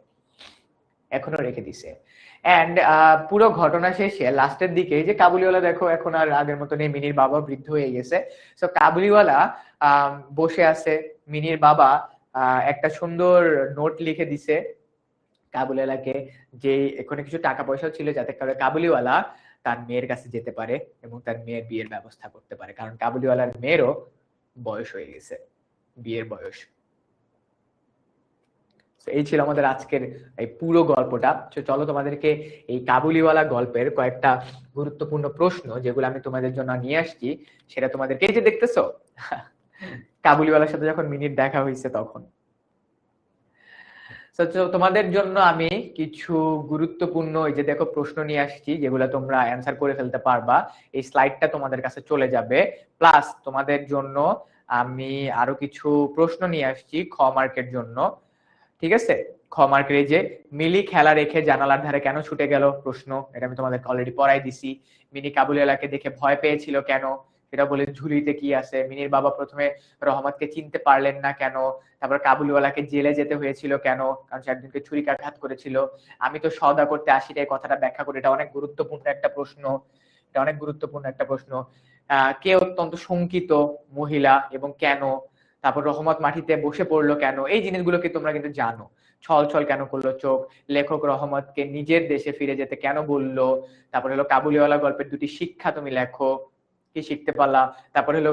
এন্ড পুরো ঘটনা শেষে লাস্টের দিকে যে কাবুলিওয়ালা দেখো এখন আর আগের মতো নেই, মিনির বাবা বৃদ্ধ হয়ে গেছে। সো কাবুলিওয়ালা বসে আছে, মিনির বাবা একটা সুন্দর নোট লিখে দিছে কাবুলিওয়ালাকে, যে এখানে কিছু টাকা পয়সা ছিল যাতে করে কাবুলিওয়ালা তার মেয়ের কাছে যেতে পারে এবং তার মেয়ের বিয়ের ব্যবস্থা করতে পারে, কারণ কাবুলিওয়ালার মেয়েরও বয়স হয়ে গেছে, বিয়ের বয়স। এই ছিল আমাদের আজকের এই পুরো গল্পটা। চলো তোমাদেরকে এই কাবুলিওয়ালা গল্পের কয়েকটা গুরুত্বপূর্ণ প্রশ্ন যেগুলো আমি তোমাদের জন্য নিয়ে আসছি সেটা তোমাদেরকে, এই যে দেখতেছো কাবুলিওয়ালার সাথে যখন মিনিট দেখা হয়েছে তখন। তোমাদের জন্য আমি কিছু গুরুত্বপূর্ণ এই যে দেখো প্রশ্ন নিয়ে আসছি যেগুলো তোমরা অ্যান্সার করে ফেলতে পারবা, এই স্লাইডটা তোমাদের কাছে চলে যাবে। প্লাস তোমাদের জন্য আমি আরো কিছু প্রশ্ন নিয়ে আসছি খ মার্কের জন্য, ঠিক আছে? খ মার্কের এই যে মিলি খেলা রেখে জানালার ধারে কেন ছুটে গেল প্রশ্ন, এটা আমি তোমাদেরকে অলরেডি পড়াই দিছি। মিনি কাবুলিওয়ালাকে দেখে ভয় পেয়েছিল কেন, সেটা বলে ঝুলিতে কি আছে। মিনির বাবা প্রথমে রহমতকে চিনতে পারলেন না কেন, তারপর কাবুলিওয়ালাকে জেলে যেতে হয়েছিল কেন, কারণ সে একজনকে ছুরিকাঘাত করেছিল। আমি তো সওদা করতে আসি, এই কথাটা ব্যাখ্যা করে, এটা অনেক গুরুত্বপূর্ণ একটা প্রশ্ন, কে অত্যন্ত শঙ্কিত মহিলা এবং কেন, তারপর রহমত মাটিতে বসে পড়লো কেন, এই জিনিসগুলোকে তোমরা কিন্তু জানো। ছল ছল কেন করলো চোখ, লেখক রহমতকে নিজের দেশে ফিরে যেতে কেন বললো, তারপর হলো কাবুলিওয়ালা গল্পের দুটি শিক্ষা তুমি লেখো, কি শিখতে পারলা, তারপর হলো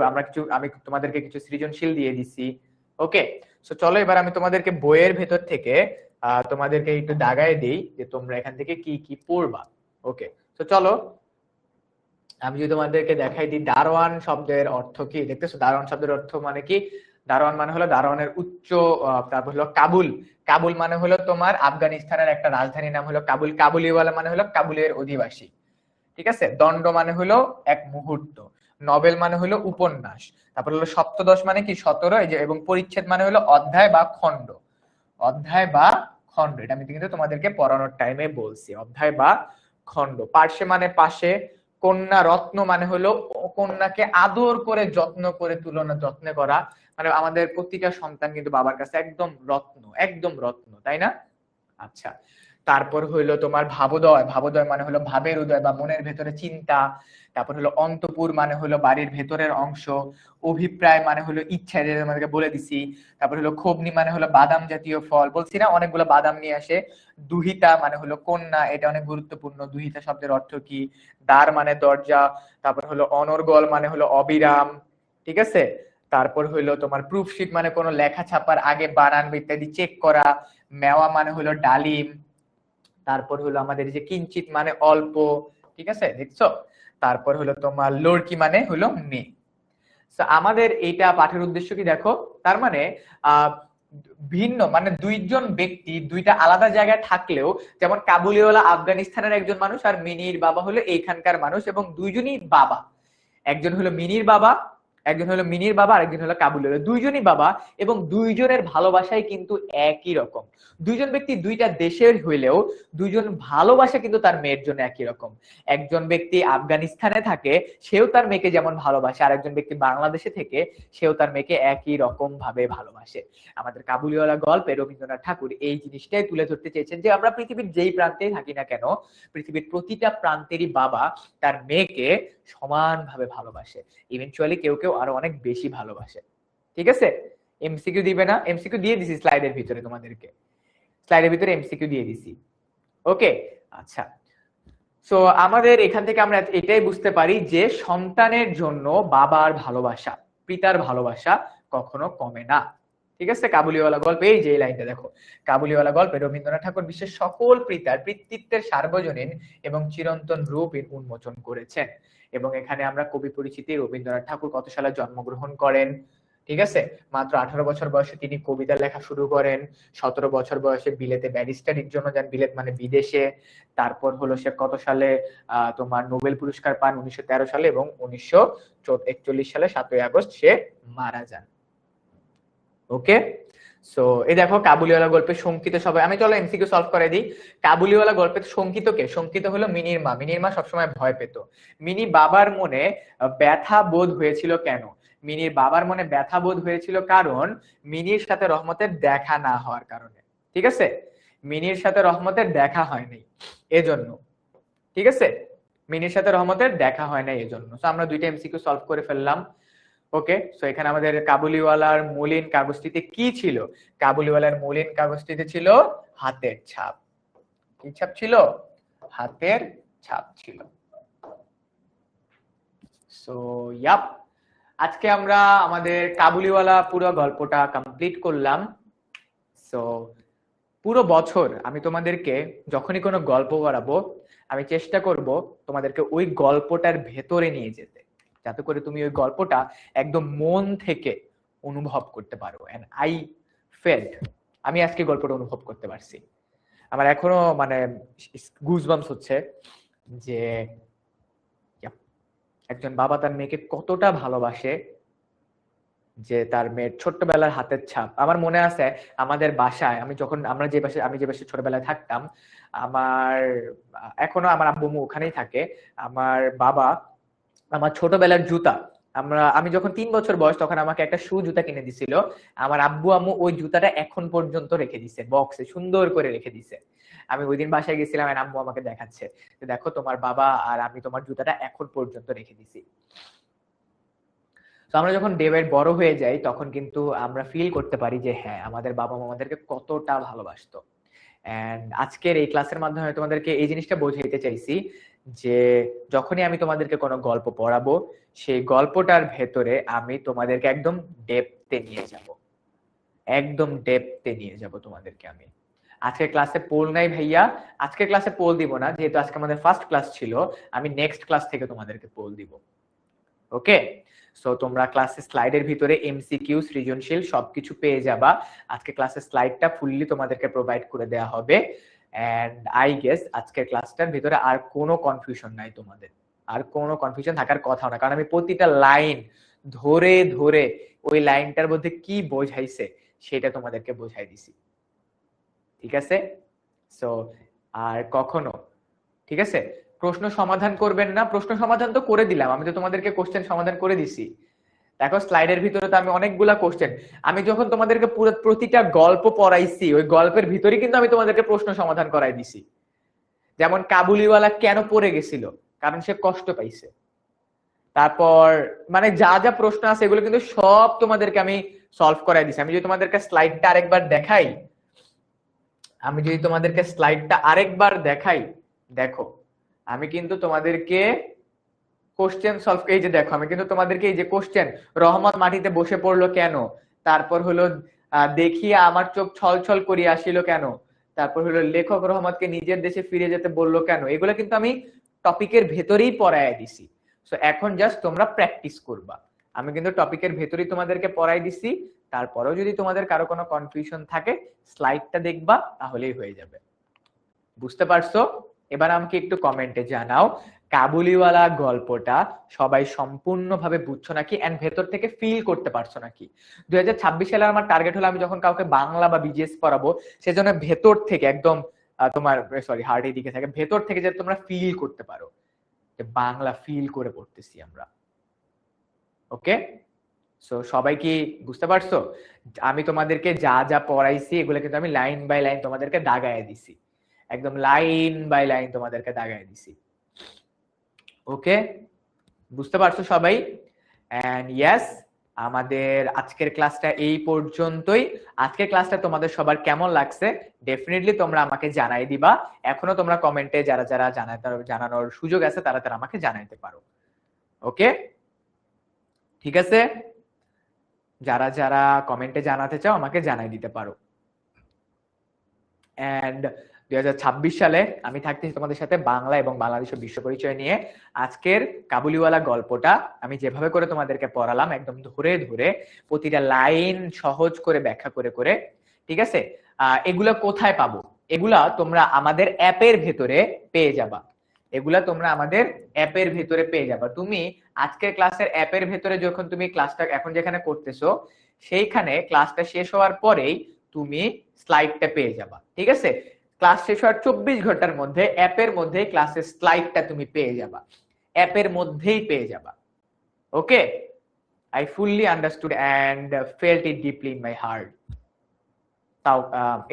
আমি তোমাদেরকে কিছু সৃজনশীল দিয়ে দিছি। ওকে, সো চলো এবার আমি তোমাদেরকে বইয়ের ভেতর থেকে তোমাদেরকে একটু দাগায় দিই যে তোমরা এখান থেকে কি কি পড়বা। ওকে, তো চলো আমি যদি তোমাদেরকে দেখাই দিই দারোয়ান শব্দের অর্থ কি, দেখতেছো দারোয়ান শব্দের অর্থ মানে কি? দারোয়ান মানে হলো দারোয়ানের উচ্চ, তারপর হলো কাবুল, কাবুল মানে হলো তোমার আফগানিস্তানের একটা রাজধানীর নাম হলো কাবুল, কাবুলিওয়ালা মানে হলো কাবুলের অধিবাসী, ঠিক আছে? দণ্ড মানে হলো এক মুহূর্ত, নভেল মানে হলো উপন্যাস, তারপর হলো সপ্তদশ মানে কি 17, এই যে, এবং পরিচ্ছেদ মানে হলো অধ্যায় বা খণ্ড, এটা আমি কিন্তু তোমাদেরকে পড়ানোর টাইমে বলছি, অধ্যায় বা খণ্ড। পার্শ্বে মানে পাশে, কন্যা রত্ন মানে হলো কন্যাকে আদর করে যত্ন করা, মানে আমাদের প্রতিটা সন্তান কিন্তু বাবার কাছে একদম রত্ন, তাই না? আচ্ছা, তারপর হইলো তোমার ভাবোদয় মানে হলো ভাবের উদয় বা মনের ভেতরে চিন্তা, তারপর হলো অন্তপুর মানে হলো বাড়ির ভেতরের অংশ, অভিপ্রায় মানে হলো ইচ্ছা, যেটা তোমাদেরকে বলে দিছি, তারপর হলো খোবনি মানে হলো বাদাম জাতীয় ফল, বলছি না অনেকগুলো বাদাম নিয়ে আসে। দুহিতা মানে হলো কন্যা, এটা অনেক গুরুত্বপূর্ণ, দুহিতা শব্দের অর্থ কি? দ্বার মানে দরজা, তারপর হলো অনর্গল মানে হলো অবিরাম, ঠিক আছে? তারপর হইলো তোমার প্রুফশিট মানে কোনো লেখা ছাপার আগে বানান ইত্যাদি চেক করা, মেওয়া মানে হলো ডালিম, তারপর হলো আমাদের যে কিঞ্চিত মানে অল্প, ঠিক আছে দেখছো? তারপর হলো তোমার লড়কি মানে হলো মেয়ে। আমাদের এইটা পাঠের উদ্দেশ্য কি দেখো, তার মানে আহ ভিন্ন মানে দুইজন ব্যক্তি দুইটা আলাদা জায়গায় থাকলেও, যেমন কাবুলিওয়ালা আফগানিস্তানের একজন মানুষ আর মিনির বাবা হলো এইখানকার মানুষ, এবং দুইজনই বাবা, একজন হলো মিনির বাবা, আর একজন হলো কাবুলিওয়ালা, দুইজনই বাবা, এবং দুইজনের ভালোবাসাই কিন্তু একই রকম। দুইজন ব্যক্তি দুইটা দেশের হইলেও দুইজন ভালোবাসা কিন্তু তার মেয়ের জন্য একই রকম। একজন ব্যক্তি আফগানিস্তানে থাকে, সেও তার মেয়েকে যেমন ভালোবাসে, আর একজন ব্যক্তি বাংলাদেশে থেকে সেও তার মেয়েকে একই রকম ভাবে ভালোবাসে। আমাদের কাবুলিওয়ালা গল্পে রবীন্দ্রনাথ ঠাকুর এই জিনিসটাই তুলে ধরতে চেয়েছেন যে আমরা পৃথিবীর যেই প্রান্তেই থাকি না কেন, পৃথিবীর প্রতিটা প্রান্তেরই বাবা তার মেয়েকে সমানভাবে ভালোবাসে, ইভেনচুয়ালি কেউ কেউ আরো অনেক বেশি ভালোবাসে, ঠিক আছে? এমসিকিউ দিবে না? এমসিকিউ দিয়ে দিছি স্লাইডের ভিতরে, তোমাদেরকে স্লাইডের ভিতরে এমসিকিউ দিয়ে দিছি। ওকে, আচ্ছা, সো আমাদের এখান থেকে আমরা এটাই বুঝতে পারি যে সন্তানের জন্য বাবার ভালোবাসা, পিতার ভালোবাসা কখনো কমে না, ঠিক আছে? কাবুলিওয়ালা গল্পে এই যে লাইনটা দেখো, কাবুলিওয়ালা গল্পে রবীন্দ্রনাথ ঠাকুর বিশ্বের সকল পিতার পিতৃত্বের সার্বজনীন এবং চিরন্তন রূপ উন্মোচন করেছেন। এবং এখানে আমরা কবি পরিচিতি, রবীন্দ্রনাথ ঠাকুর কত সালে জন্মগ্রহণ করেন, ঠিক আছে? মাত্র 18 বছর বয়সে তিনি কবিতা লেখা শুরু করেন, 17 বছর বয়সে বিলেতে ব্যারিস্টারির জন্য যান, বিলেত মানে বিদেশে। তারপর হলো সে কত সালে তোমার নোবেল পুরস্কার পান, 1913 সালে, এবং 1941 সালে 7ই আগস্ট সে মারা যান। ওকে, সো এই দেখো কাবুলিওয়ালা গল্পের শঙ্কিত সবাই, আমি চলো এমসিকিউ সলভ করে দিই। কাবুলিওয়ালা গল্পের শঙ্কিত কে? শঙ্কিত হলো মিনির মা। মিনির মা সবসময় ভয় পেত। মিনি বাবার মনে ব্যথা বোধ হয়েছিল কেন? মিনির বাবার মনে ব্যথা বোধ হয়েছিল কারণ মিনির সাথে রহমতের দেখা না হওয়ার কারণে। ঠিক আছে, মিনির সাথে রহমতের দেখা হয়নি এজন্য। ঠিক আছে, মিনির সাথে রহমতের দেখা হয় না এজন্য। তো আমরা দুইটা এমসিকিউ সলভ করে ফেললাম। ওকে, সো এখানে আমাদের কাবুলিওয়ালার মলিন কাগজটিতে কি ছিল? কাবুলিওয়ালার মলিন কাগজটিতে ছিল হাতের ছাপ। কি ছাপ ছিল? হাতের ছাপ ছিল। সো ইয়াপ, আজকে আমরা আমাদের কাবুলিওয়ালা পুরো গল্পটা কমপ্লিট করলাম। সো পুরো বছর আমি তোমাদেরকে যখনই কোনো গল্প পড়াবো, আমি চেষ্টা করব তোমাদেরকে ওই গল্পটার ভেতরে নিয়ে যেতে, যাতে করে তুমি ওই গল্পটা একদম মন থেকে অনুভব করতে পারো। এন্ড আই ফেল্ট, আমি আজকে গল্পটা অনুভব করতে পারছি। আমার এখনো মানে গুজবাম্পস হচ্ছে যে একজন বাবা তার মেয়েকে কতটা ভালোবাসে, যে তার মেয়ের ছোট্টবেলার হাতের ছাপ। আমার মনে আছে আমাদের বাসায়, আমি যে বাসায় ছোটবেলায় থাকতাম, আমার এখনো আমার আব্বু আম্মু ওখানেই থাকে। আমার বাবা আমার ছোটবেলার জুতা, আমি যখন 3 বছর বয়স তখন আমাকে একটা শু জুতা কিনে দিছিল। আমার আব্বু আম্মু ওই জুতাটা এখন পর্যন্ত রেখে দিছে, বক্সে সুন্দর করে রেখে দিছে। আমি ওই দিন বাসায় গেছিলাম, আর আম্মু আমাকে দেখাচ্ছে যে দেখো তোমার বাবা আর আমি তোমার জুতাটা এখন পর্যন্ত রেখে দিছি। তো আমরা যখন ডে বাই বড় হয়ে যাই তখন কিন্তু আমরা ফিল করতে পারি যে হ্যাঁ, আমাদের বাবা মা আমাদেরকে কতটা ভালোবাসতো। এন্ড আজকের এই ক্লাসের মাধ্যমে তোমাদেরকে এই জিনিসটা বোঝাইতে চাইছি যে যখনই আমি তোমাদেরকে কোনো গল্প পড়াবো, সেই গল্পটার ভেতরে আমি তোমাদেরকে একদম ডেপথে নিয়ে যাব, একদম ডেপথে নিয়ে যাব তোমাদেরকে আমি। আজকের ক্লাসে পোল নাই ভাইয়া, আজকের ক্লাসে পোল দিব না, যেহেতু আজকে আমাদের ফার্স্ট ক্লাস ছিল। আমি নেক্সট ক্লাস থেকে তোমাদেরকে পোল দিব। ওকে, সো তোমরা ক্লাসে স্লাইডের ভিতরে এমসিকিউ, সৃজনশীল সবকিছু পেয়ে যাবা। আজকে ক্লাসের স্লাইডটা ফুললি তোমাদেরকে প্রোভাইড করে দেওয়া হবে। এন্ড আই গেস আজকের ক্লাসটার ভিতরে আর কোনো কনফিউশন নাই তোমাদের, আর কোনো কনফিউশন থাকার কথা না, কারণ আমি প্রতিটা লাইন ধরে ধরে ওই লাইনটার মধ্যে কি বোঝাইছে সেটা তোমাদেরকে বোঝাই দিছি। ঠিক আছে, সো আর কখনো, ঠিক আছে, প্রশ্ন সমাধান করবেন না। প্রশ্ন সমাধান তো করে দিলাম, আমি তো তোমাদেরকে কোশ্চেন সমাধান করে দিছি। দেখো স্লাইডের ভিতরে তো আমি অনেকগুলা কোশ্চেন, আমি যখন তোমাদেরকে পুরো প্রতিটা গল্প পড়াইছি ওই গল্পের ভিতরে কিন্তু আমি তোমাদেরকে প্রশ্ন সমাধান করাই দিছি। যেমন কাবুলিওয়ালা কেন পড়ে গেছিল? কারণ সে কষ্ট পাইছে। তারপর মানে যা যা প্রশ্ন আছে এগুলো কিন্তু সব তোমাদেরকে আমি সলভ করাই দিছি। আমি যদি তোমাদেরকে স্লাইডটা আরেকবার দেখাই, দেখো আমি কিন্তু তোমাদেরকে কোশ্চেন সলভ, এই যে দেখো আমি কিন্তু তোমাদেরকে এই যে কোশ্চেন, রহমত মাটিতে বসে পড়লো কেন, তারপর হলো দেখিয়া আমার চোখ ছলছল করিয়া আসিল কেন, তারপর হলো লেখক রহমতকে নিজের দেশে ফিরে যেতে বললো কেন, এগুলো কিন্তু আমি টপিকের ভেতরেই পড়ায় দিছি। সো এখন জাস্ট তোমরা প্র্যাকটিস করবা। আমি কিন্তু টপিকের ভেতরেই তোমাদেরকে পড়াই দিছি। তারপরেও যদি তোমাদের কারো কোনো কনফিউশন থাকে স্লাইডটা দেখবা, তাহলেই হয়ে যাবে। বুঝতে পারছো? এবার আমাকে একটু কমেন্টে জানাও কাবুলিওয়ালা গল্পটা সবাই সম্পূর্ণভাবে বুঝছো নাকি, এন্ড ভেতর থেকে ফিল করতে পারছো নাকি। 2026 সালে আমার টার্গেট হলো আমি যখন কাউকে বাংলা বা বিজিএস পড়াবো সেজন্য ভেতর থেকে একদম তোমার হার্টের দিকে থাকে, ভেতর থেকে যে তোমরা ফিল করতে পারো যে বাংলা ফিল করে পড়তেছি আমরা। ওকে, সো সবাই কি বুঝতে পারছো? আমি তোমাদেরকে যা যা পড়াইছি এগুলো কিন্তু আমি লাইন বাই লাইন তোমাদেরকে দাগায় দিছি, একদম লাইন বাই লাইন তোমাদেরকে দাগায় দিছি। ওকে, বুঝতে পারছো সবাই? এন্ড ইয়েস, আমাদের আজকের ক্লাসটা এই পর্যন্তই। আজকের ক্লাসটা তোমাদের সবার কেমন লাগছে ডেফিনেটলি তোমরা আমাকে জানাই দিবা। এখনো তোমরা কমেন্টে যারা যারা জানানোর সুযোগ আছে তারা তারা আমাকে জানাইতে পারো। ওকে, ঠিক আছে, যারা যারা কমেন্টে জানাতে চাও আমাকে জানাই দিতে পারো। এন্ড 2026 সালে আমি থাকতেছি তোমাদের সাথে বাংলা এবং বাংলাদেশের বিশ্ব পরিচয় নিয়ে। আজকের কাবুলিওয়ালা গল্পটা আমি যেভাবে করে তোমাদেরকে পড়ালাম একদম ধরে ধরে প্রতিটা লাইন সহজ করে ব্যাখ্যা করে করে, ঠিক আছে, এগুলা কোথায় পাবো? এগুলা তোমরা আমাদের অ্যাপের ভেতরে পেয়ে যাবা। এগুলা তোমরা আমাদের অ্যাপের ভেতরে পেয়ে যাবা। তুমি আজকের ক্লাসের অ্যাপের ভেতরে যখন তুমি ক্লাসটা এখন যেখানে করতেছো সেইখানে ক্লাসটা শেষ হওয়ার পরেই তুমি স্লাইডটা পেয়ে যাবা। ঠিক আছে, ক্লাস শেষ হওয়ার 24 ঘন্টার মধ্যে অ্যাপের মধ্যে ক্লাসের স্লাইডটা তুমি পেয়ে যাবা, অ্যাপের মধ্যেই পেয়ে যাবা। ওকে, I fully understood and felt it deeply in my heart. তাও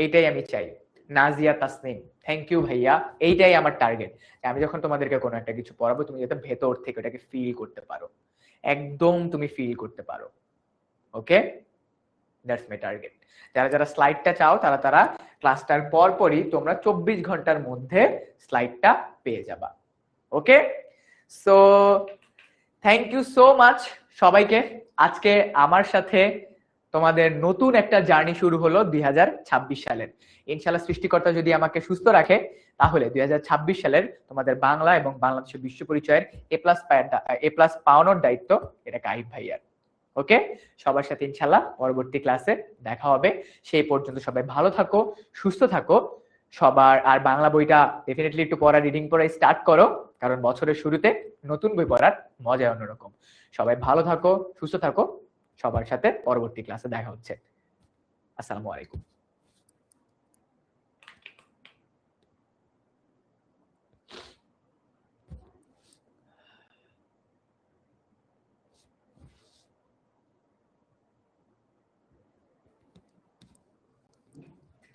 এইটাই আমি চাই। নাজিয়া তাসনিম, থ্যাংক ইউ ভাইয়া, এইটাই আমার টার্গেট। আমি যখন তোমাদেরকে কোনো একটা কিছু পড়াবো তুমি যাতে ভেতর থেকে ওটাকে ফিল করতে পারো, একদম তুমি ফিল করতে পারো। ওকে, দ্যাটস মাই টার্গেট। যারা যারা স্লাইডটা চাও তারা তারা ক্লাসটার পরপরই তোমরা 24 ঘন্টার মধ্যে স্লাইডটা পেয়ে যাবা। Okay, so thank you so much সবাইকে। আজকে আমার সাথে তোমাদের নতুন একটা জার্নি শুরু হলো 2026 সালের। ইনশাআল্লাহ সৃষ্টিকর্তা যদি আমাকে সুস্থ রাখে তাহলে 2026 সালের তোমাদের বাংলা এবং বাংলাদেশের বিশ্ব পরিচয়ের এ প্লাস পাওয়ানোর দায়িত্ব এটা কাইব ভাইয়ার। ওকে, সবার সাথে ইনশাআল্লাহ পরবর্তী ক্লাসে দেখা হবে। সেই পর্যন্ত সবাই ভালো থাকো, সুস্থ থাকো সবার। আর বাংলা বইটা ডেফিনেটলি একটু পড়া, রিডিং পড়া স্টার্ট করো, কারণ বছরের শুরুতে নতুন বই পড়ার মজা অন্যরকম। সবাই ভালো থাকো, সুস্থ থাকো, সবার সাথে পরবর্তী ক্লাসে দেখা হচ্ছে। আসসালামু আলাইকুম।